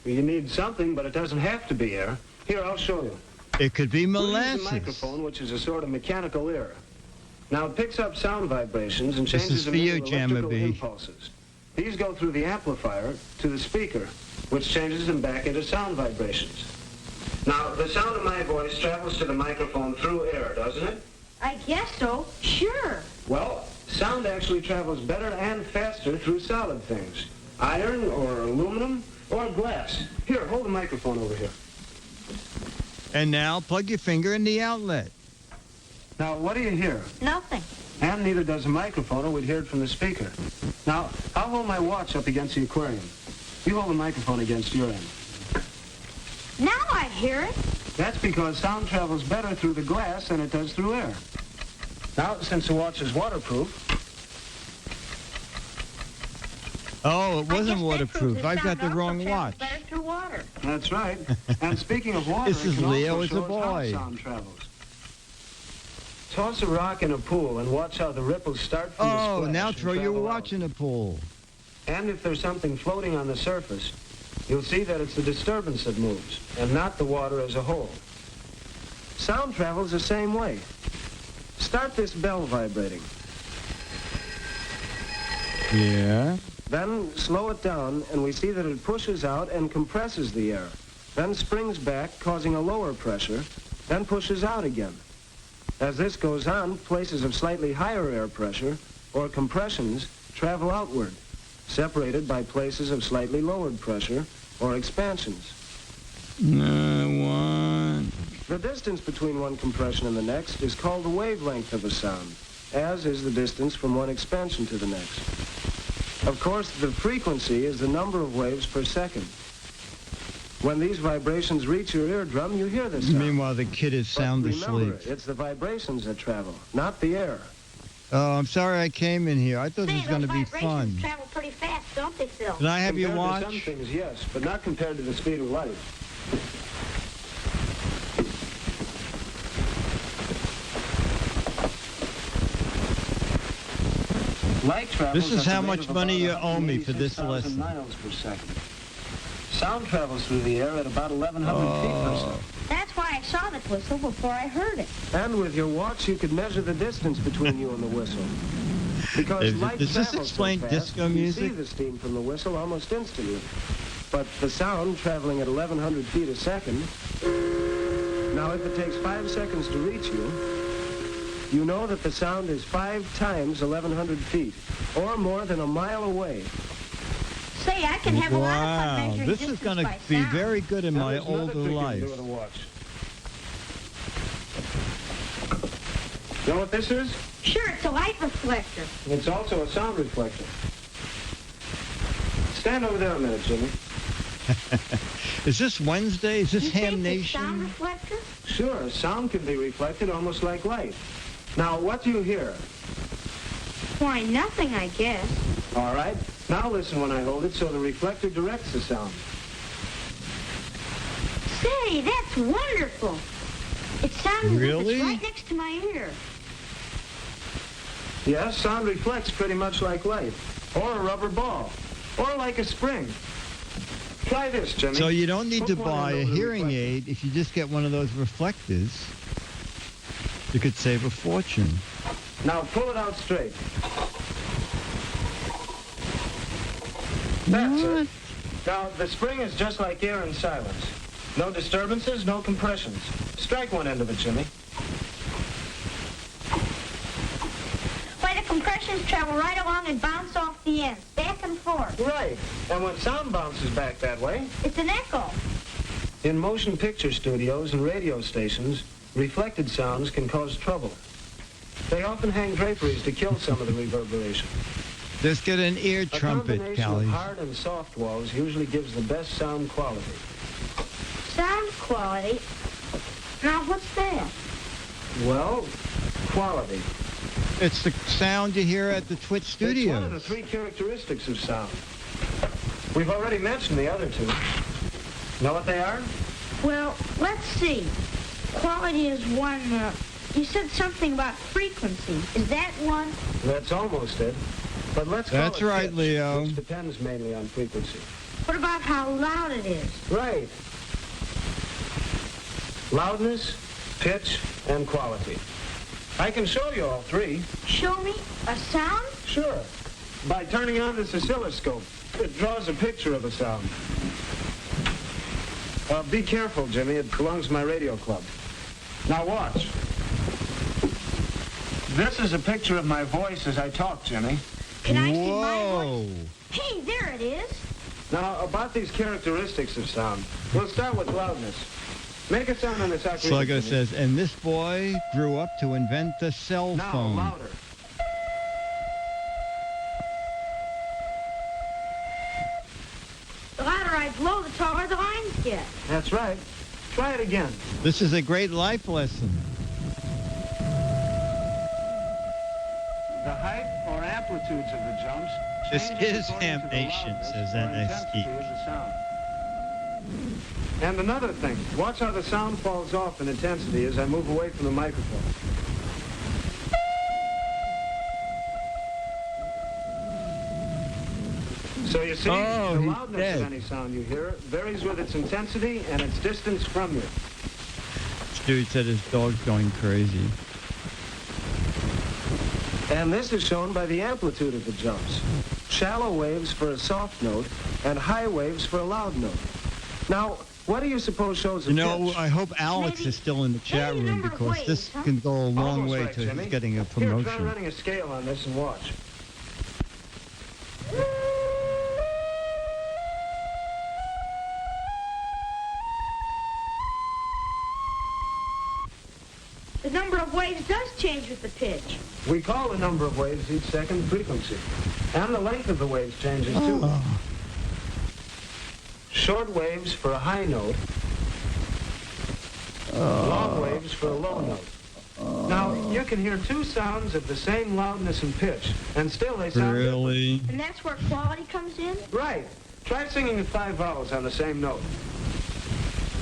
You need something, but it doesn't have to be air. Here, I'll show you.
It could be
We'll use
molasses.
a microphone, which is a sort of mechanical ear. Now, it picks up sound vibrations and
This
changes
is for
them
you,
into
Jamma
electrical
B.
impulses. These go through the amplifier to the speaker, which changes them back into sound vibrations. Now, the sound of my voice travels to the microphone through air, doesn't it?
I guess so. Sure.
Well, sound actually travels better and faster through solid things. Iron or aluminum or glass. Here, hold the microphone over here.
And now plug your finger in the outlet.
Now, what do you hear?
Nothing.
And neither does the microphone, or we'd hear it from the speaker. Now, I'll hold my watch up against the aquarium. You hold the microphone against your end.
Now I hear it.
That's because sound travels better through the glass than it does through air. Now, since the watch is waterproof,
Oh, it
I guess
wasn't
that proves
waterproof.
that
I've got
sound
the
also
wrong
travels
watch.
better through water.
that's right. And speaking of water,
This
it
is
can
Leo
also
as a
show us how
boy.
sound travels. Toss a rock in a pool and watch how the ripples start from the
Oh,
splash
now
and
throw your
travel
watch in the pool.
out. And if there's something floating on the surface, you'll see that it's the disturbance that moves, and not the water as a whole. Sound travels the same way. Start this bell vibrating.
Yeah.
Then slow it down, and we see that it pushes out and compresses the air. Then springs back, causing a lower pressure, then pushes out again. As this goes on, places of slightly higher air pressure, or compressions, travel outward, separated by places of slightly lowered pressure, or expansions.
One.
The distance between one compression and the next is called the wavelength of a sound, as is the distance from one expansion to the next. Of course, the frequency is the number of waves per second. When these vibrations reach your eardrum, you hear the sound.
Meanwhile, the kid is
But
sound
remember,
asleep.
it's the vibrations that travel, not the air.
Oh, I'm sorry I came in here. I thought this was
Say,
going
those
to be
vibrations
fun.
travel pretty fast, don't they, Phil?
Can I have your
Compared to
watch?
some things, yes, but not compared to the speed of light. Light travels
This is
at the
how
rate
much
of
money
about
you owe me for this
186,000
lesson.
miles per second. Sound travels through the air at about 1,100 feet per second.
That's why I saw the whistle before I heard it.
And with your watch, you could measure the distance between you and the whistle. Because light
Does this
travels
explain
so fast,
disco
you
music?
see the steam from the whistle almost instantly. But the sound traveling at 1,100 feet a second, now if it takes 5 seconds to reach you, you know that the sound is 5 times 1,100 feet, or more than a mile away.
Say, I can have a lot of fun
Wow,
measuring
this is
distance
going to
by
be
sound.
very good in
Now,
my
there's another
older
trick you can
life.
do with a watch. Know what this is?
Sure, it's a light reflector.
It's also a sound reflector. Stand over there a minute, Jimmy.
Is this Wednesday? Is this
You
Ham
think it's a sound
Nation?
reflector?
Sure, sound can be reflected almost like light. Now, what do you hear?
Why, nothing, I guess.
All right. Now listen when I hold it so the reflector directs the sound.
Say, that's wonderful. It sounds as if
Really?
it's right next to my ear.
Yes, sound reflects pretty much like light, or a rubber ball, or like a spring. Try this, Jimmy.
So you don't need
Hook
to
one
buy
end
a
over the
hearing
reflector.
aid. If you just get one of those reflectors, you could save a fortune.
Now pull it out straight. That's it. Now, the spring is just like air in silence. No disturbances, no compressions. Strike one end of it, Jimmy.
Why, the compressions travel right along and bounce off the ends, back and forth.
Right. And when sound bounces back that way,
It's an echo.
in motion picture studios and radio stations, reflected sounds can cause trouble. They often hang draperies to kill some of the reverberation.
Just get an ear
A
trumpet,
combination
Callie.
of hard and soft walls usually gives the best sound quality.
Sound quality. Now, what's that?
Well, quality.
It's the sound you hear at the Twit
It's one of the
Studios.
3 characteristics of sound. We've already mentioned the other 2. Know what they are?
Well, let's see. Quality is one, you said something about frequency. Is that one?
That's almost it. But let's call
That's
it
right,
pitch,
Leo.
which depends mainly on frequency.
What about how loud it is?
Right. Loudness, pitch, and quality. I can show you all 3.
Show me a sound?
Sure. By turning on this oscilloscope, it draws a picture of a sound. Be careful, Jimmy. It belongs to my radio club. Now watch. This is a picture of my voice as I talk, Jimmy.
Can I see my
Whoa.
voice? Hey, there it is.
Now, about these characteristics of sound, we'll start with loudness. Make a sound on this ocarina.
Sluggo
Jimmy.
says, and this boy grew up to invent the cell
Now,
phone.
louder.
The louder I blow, the taller the lines get.
That's right. Try it again.
This is a great life lesson.
The height or amplitudes of the jumps
This
changes
is
according
Ham
to the
Nation,
loudness
says
or
NST.
intensity of the sound. And another thing, watch how the sound falls off in intensity as I move away from the microphone. So you see,
Oh,
the
he's
loudness
dead.
of any sound you hear varies with its intensity and its distance from you.
This dude said his dog's going crazy.
And this is shown by the amplitude of the jumps. Shallow waves for a soft note and high waves for a loud note. Now, what do you suppose shows a
You know,
pitch?
I hope Alex
Maybe-
is still in the chat
maybe a
room
number of
because
waves,
this
huh?
can go a long
Almost
way
right,
to
Jimmy.
getting a
Here, try
promotion.
running a scale on this and watch.
The number of waves does change with the pitch.
We call the number of waves each second frequency. And the length of the waves changes too.
Oh.
Short waves for a high note. Long waves for a low note. Now, you can hear 2 sounds of the same loudness and pitch, and still they sound different.
Really?
And that's where quality comes in?
Right. Try singing the 5 vowels on the same note.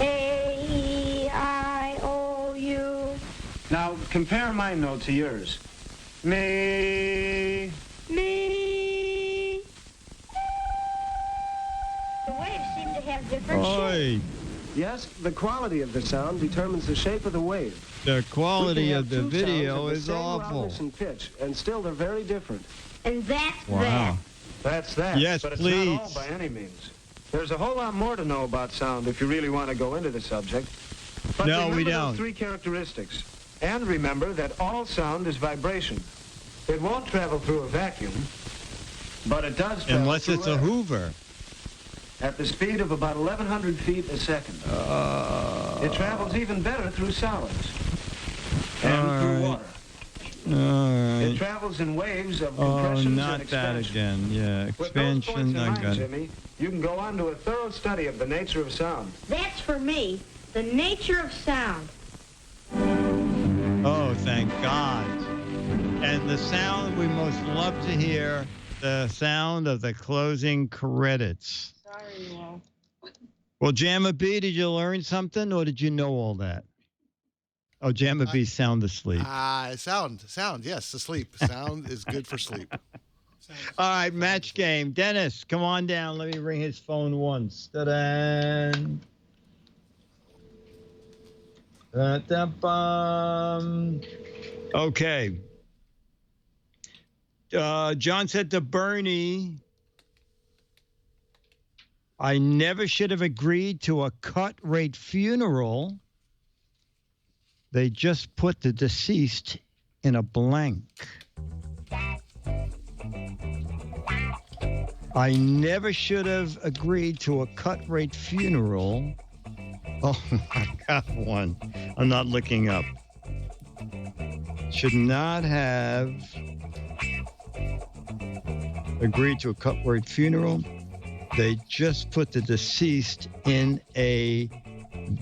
A, E, I, O, U.
Now, compare my note to yours. Me.
Me. The waves seem to have different shapes.
Oi,
Yes, the quality of the sound determines the shape of the wave.
the
We
quality
can
of
have
the
2 sounds
video
of the
is
same
awful.
loudness and pitch, and still they're very different.
And that's
Wow.
that.
That's that.
Yes,
but it's
please.
not all by any means. There's a whole lot more to know about sound if you really want to go into the subject. But
No, we
remember
don't.
those 3 characteristics. And remember that all sound is vibration. It won't travel through a vacuum, but it does travel
Unless
through
it's a
air
Hoover.
at the speed of about 1,100 feet a second. It travels even better through solids and through water. It travels in waves of compressions and
not that
expansions.
again. Yeah,
With those
expansion.
points in
I
mind,
got it.
Jimmy, you can go on to a thorough study of the nature of sound.
That's for me. The nature of sound.
Oh, thank God. And the sound we most love to hear, the sound of the closing credits.
Sorry, Walt.
Well, Jamma B, did you learn something or did you know all that? Oh, Jamma B, sound asleep.
Sound, yes, asleep. Sound is good for sleep.
All right, match game. Dennis, come on down. Let me ring his phone once. Ta-da. Da-da-bum. Okay. John said to Bernie, I never should have agreed to a cut rate funeral. They just put the deceased in a blank. I never should have agreed to a cut rate funeral. Oh, I got one. I'm not looking up. Should not have agreed to a cut rate funeral. They just put the deceased in a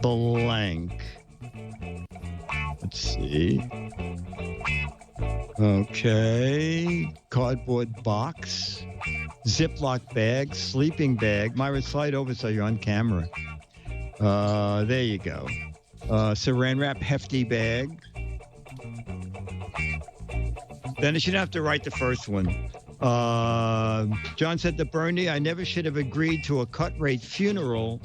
blank. Let's see. Okay. Cardboard box. Ziploc bag. Sleeping bag. Myra, slide over so you're on camera. There you go. Saran wrap hefty bag. Dennis, you don't have to write the first one. John said to Bernie, I never should have agreed to a cut rate funeral.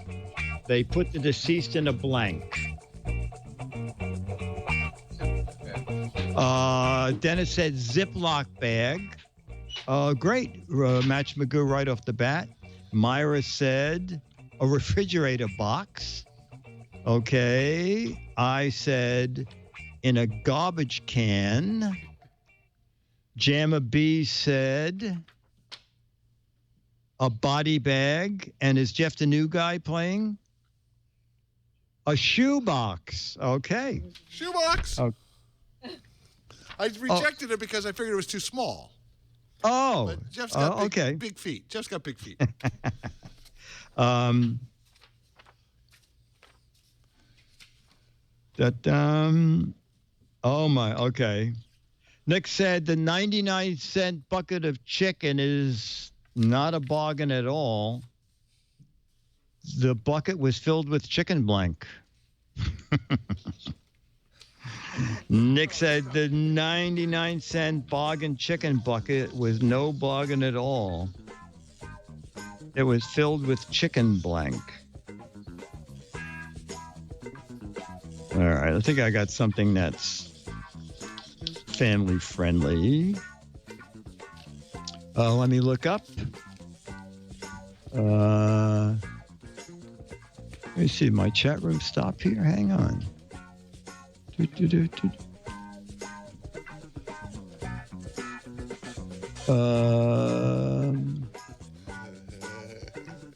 They put the deceased in a blank. Dennis said Ziploc bag. Great. Match Magoo right off the bat. Myra said a refrigerator box. Okay. I said in a garbage can. Jamma B said a body bag. And is Jeff the new guy playing? A shoebox. Okay.
Shoebox.
Oh.
I rejected it because I figured it was too small.
Oh.
But Jeff's got
okay.
big feet. Jeff's got big feet.
Oh my, okay. Nick said the 99-cent bucket of chicken is not a bargain at all. The bucket was filled with chicken blank. Nick said the 99-cent bargain chicken bucket was no bargain at all. It was filled with chicken blank. All right, I think I got something that's family friendly. Let me look up. Let me see, my chat room stop here. Hang on.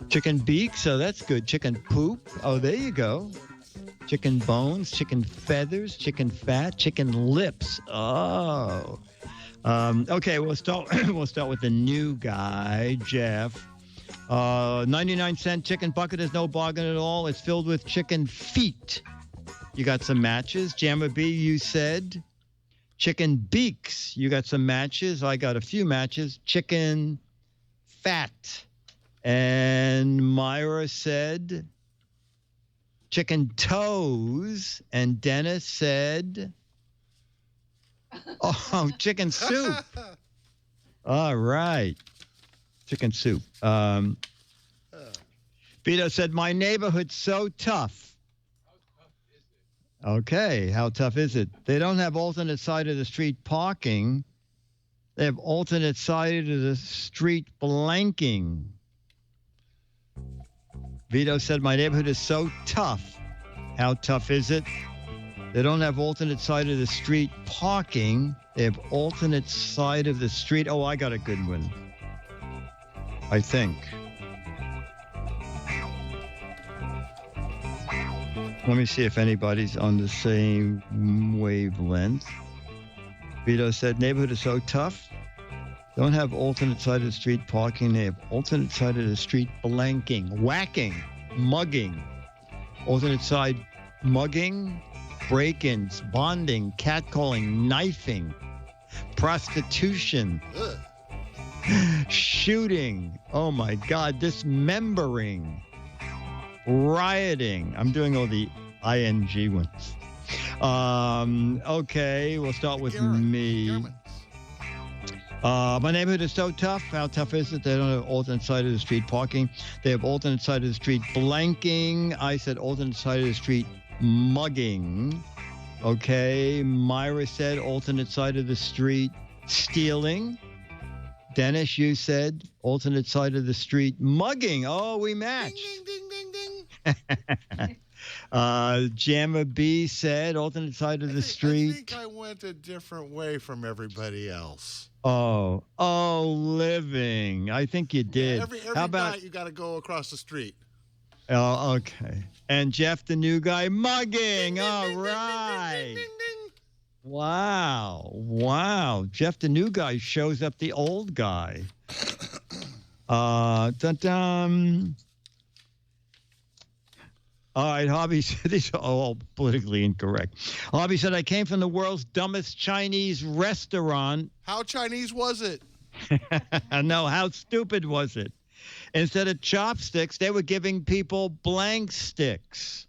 Chicken beak, so that's good. Chicken poop. Oh, there you go. Chicken bones, chicken feathers, chicken fat, chicken lips. Oh. Okay, we'll start with the new guy, Jeff. 99-cent chicken bucket is no bargain at all. It's filled with chicken feet. You got some matches. Jamma B, you said. Chicken beaks. You got some matches. I got a few matches. Chicken fat. And Myra said chicken toes. And Dennis said, oh, chicken soup. All right. Chicken soup. Vito said, my neighborhood's so tough. Okay, how tough is it? They don't have alternate side of the street parking. They have alternate side of the street blanking. Vito said, my neighborhood is so tough. How tough is it? They don't have alternate side of the street parking. They have alternate side of the street. Oh, I got a good one. I think. Let me see if anybody's on the same wavelength. Vito said, neighborhood is so tough. Don't have alternate side of the street parking. They have alternate side of the street blanking, whacking, mugging. Alternate side mugging, break-ins, bonding, catcalling, knifing, prostitution, shooting. Oh my God, dismembering, rioting. I'm doing all the ing ones. Okay, we'll start with me. My neighborhood is so tough. How tough is it? They don't have alternate side of the street parking. They have alternate side of the street blanking. I said alternate side of the street mugging. Okay, Myra said alternate side of the street stealing. Dennis, you said alternate side of the street mugging. Oh, we matched.
Ding, ding, ding, ding.
Jamma B said alternate side of the street.
I think I went a different way from everybody else.
Oh, living. I think you did.
Every
How about
night you got to go across the street.
Oh, okay. And Jeff, the new guy, mugging.
Ding,
All
ding, ding,
right.
ding, ding, ding, ding.
Wow. Jeff, the new guy, shows up the old guy. Dun-dun. All right, Hobby said, these are all politically incorrect. Hobby said, I came from the world's dumbest Chinese restaurant.
How Chinese was it?
No, how stupid was it? Instead of chopsticks, they were giving people blank sticks.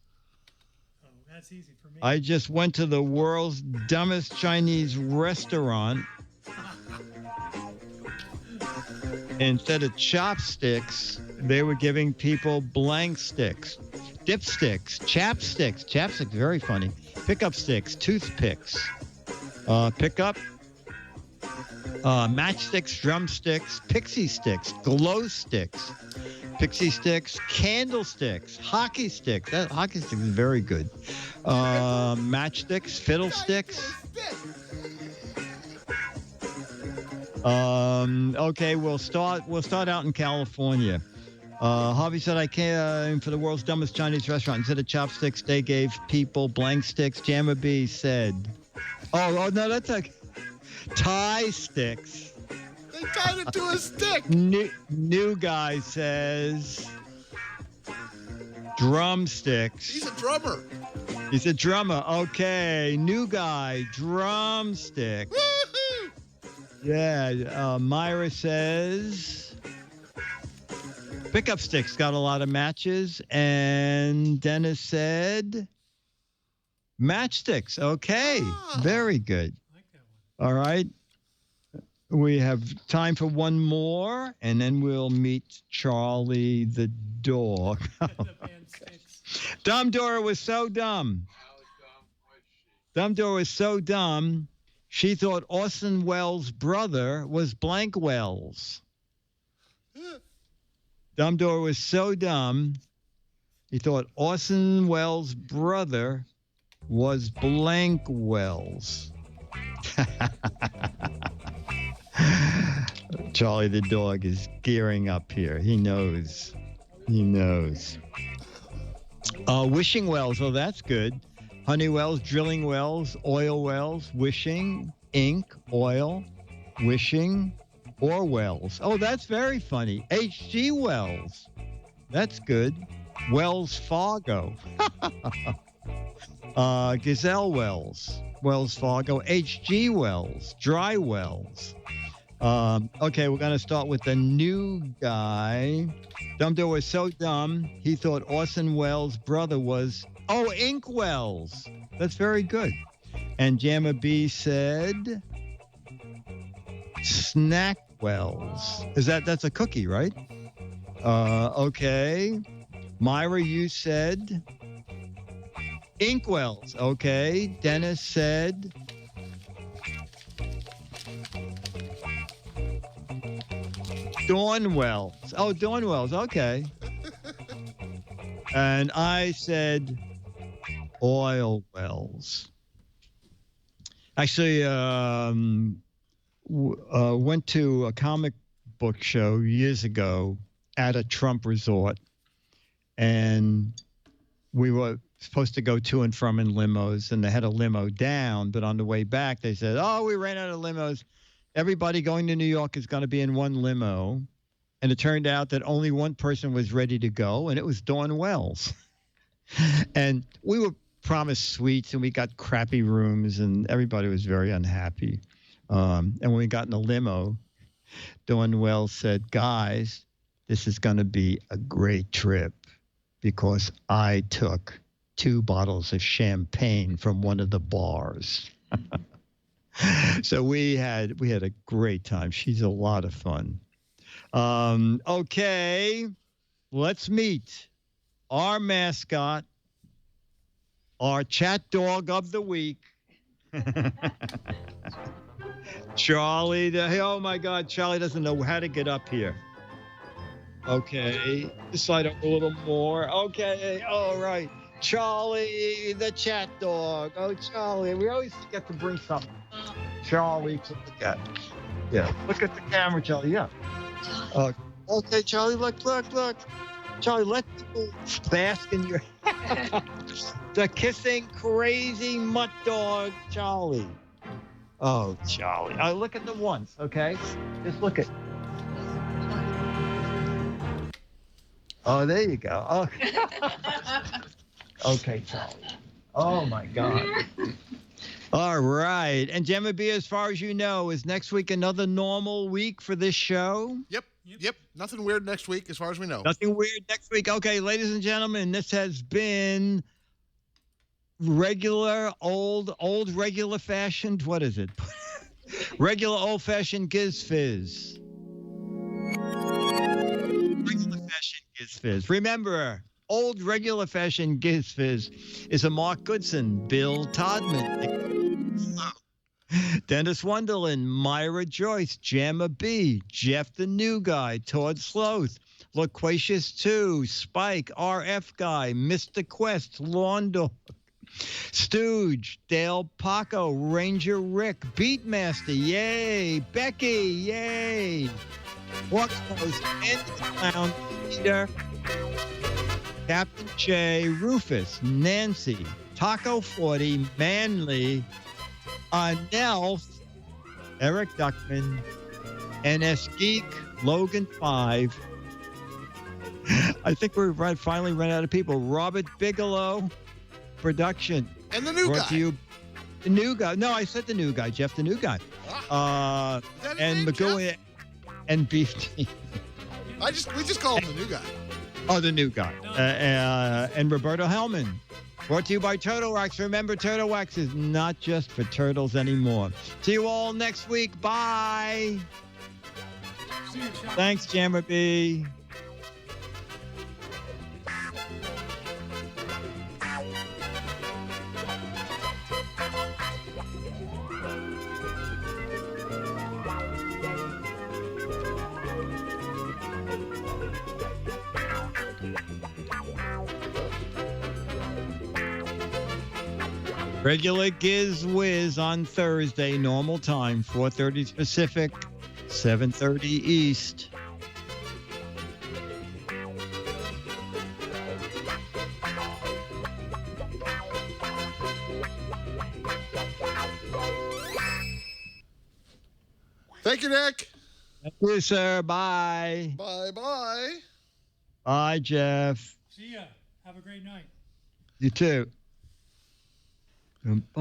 Oh, that's easy for me.
I just went to the world's dumbest Chinese restaurant. Instead of chopsticks, they were giving people blank sticks. Dipsticks, chapsticks. Chapsticks, very funny. Pickup sticks, toothpicks. Pickup. Matchsticks, drumsticks, pixie sticks, glow sticks, pixie sticks, candlesticks, hockey sticks. That hockey stick is very good. Matchsticks, fiddlesticks. Okay, we'll start out in California. Harvey said, I came for the world's dumbest Chinese restaurant. Instead of chopsticks, they gave people blank sticks. Jamma B said, oh no, that's a tie sticks.
They tied it to a stick.
New guy says drumsticks.
He's a drummer.
He's a drummer. Okay, new guy, drumsticks.
Woo-hoo!
Yeah, Myra says pickup sticks, got a lot of matches. And Dennis said matchsticks. Okay, very good.
I like that one.
All right. We have time for one more, and then we'll meet Charlie the dog.
The band sticks.
Dumb Dora was so dumb. Dumb Dora was so dumb, she thought Orson Welles' brother was Blank Wells. Dumb Dora was so dumb, he thought Orson Welles' brother was Blank Wells. Charlie the dog is gearing up here. He knows. He knows. Wishing wells. Oh, that's good. Honey wells, drilling wells, oil wells, wishing, ink, oil, wishing, or wells. Oh, that's very funny. H.G. Wells. That's good. Wells Fargo. Gazelle Wells. Wells Fargo. H.G. Wells. Dry wells. Okay, we're going to start with the new guy. Dumb Dora was so dumb, he thought Orson Welles' brother was, Ink Wells. That's very good. And Jamma B said, Snack Wells. That's a cookie, right? Okay. Myra, you said Inkwells. Okay. Dennis said Dawnwells. Oh, Dawnwells. Okay. And I said Oil Wells. Wells. Actually, went to a comic book show years ago at a Trump resort, and we were supposed to go to and from in limos, and they had a limo down, but on the way back they said, oh, we ran out of limos. Everybody going to New York is going to be in one limo. And it turned out that only one person was ready to go, and it was Dawn Wells. And we were promised suites, and we got crappy rooms, and everybody was very unhappy. And when we got in the limo, Dawn Wells said, guys, this is going to be a great trip because I took 2 bottles of champagne from one of the bars. So we had a great time. She's a lot of fun. Okay, let's meet our mascot, our chat dog of the week, Charlie. Oh my God, Charlie doesn't know how to get up here. Okay, slide up a little more. Okay, all right. Charlie, the chat dog. Oh, Charlie, we always forget to bring something. Charlie to look at. Yeah, look at the camera, Charlie. Yeah. Okay, Charlie, look. Charlie, let people bask in your the kissing crazy mutt dog, Charlie. Oh, Charlie. Look at them once, okay? Just look at. Oh, there you go. Okay. Okay, Charlie. Oh my God. All right. And Gemma B, as far as you know, is next week another normal week for this show?
Yep. Nothing weird next week as far as we know.
Nothing weird next week. Okay, ladies and gentlemen, this has been regular, regular fashioned. What is it? Regular old fashioned Giz Fiz. Regular fashioned Giz Fiz. Remember, old regular fashioned Giz Fiz is a Mark Goodson, Bill Todman, Dennis Wonderland, Myra Joyce, Jamma B, Jeff the New Guy, Todd Sloth, Loquacious 2, Spike, RF Guy, Mr. Quest, Lawn Dog, Stooge, Dale Paco, Ranger Rick, Beatmaster, yay, Becky, yay, Walkpost, Andy the Clown, Peter, Captain J, Rufus, Nancy, Taco 40, Manly, Anelf, Eric Duckman, NS Geek, Logan 5. I think we finally ran out of people. Robert Bigelow, production.
And the new
brought
guy.
To you, the new guy. No, I said the new guy, Jeff the new guy.
Is that his
And
name,
McGowan and Beef Tea.
we just call him the new guy.
Oh, the new guy. And Roberto Hellman. Brought to you by Turtle Wax. Remember, Turtle Wax is not just for turtles anymore. See you all next week. Bye.
See you, Chuck.
Thanks, Jammer B. Regular Giz Wiz on Thursday, normal time, 4:30 Pacific, 7:30 East.
Thank you, Nick.
Thank you, sir. Bye.
Bye-bye.
Bye, Jeff.
See ya. Have a great night.
You too.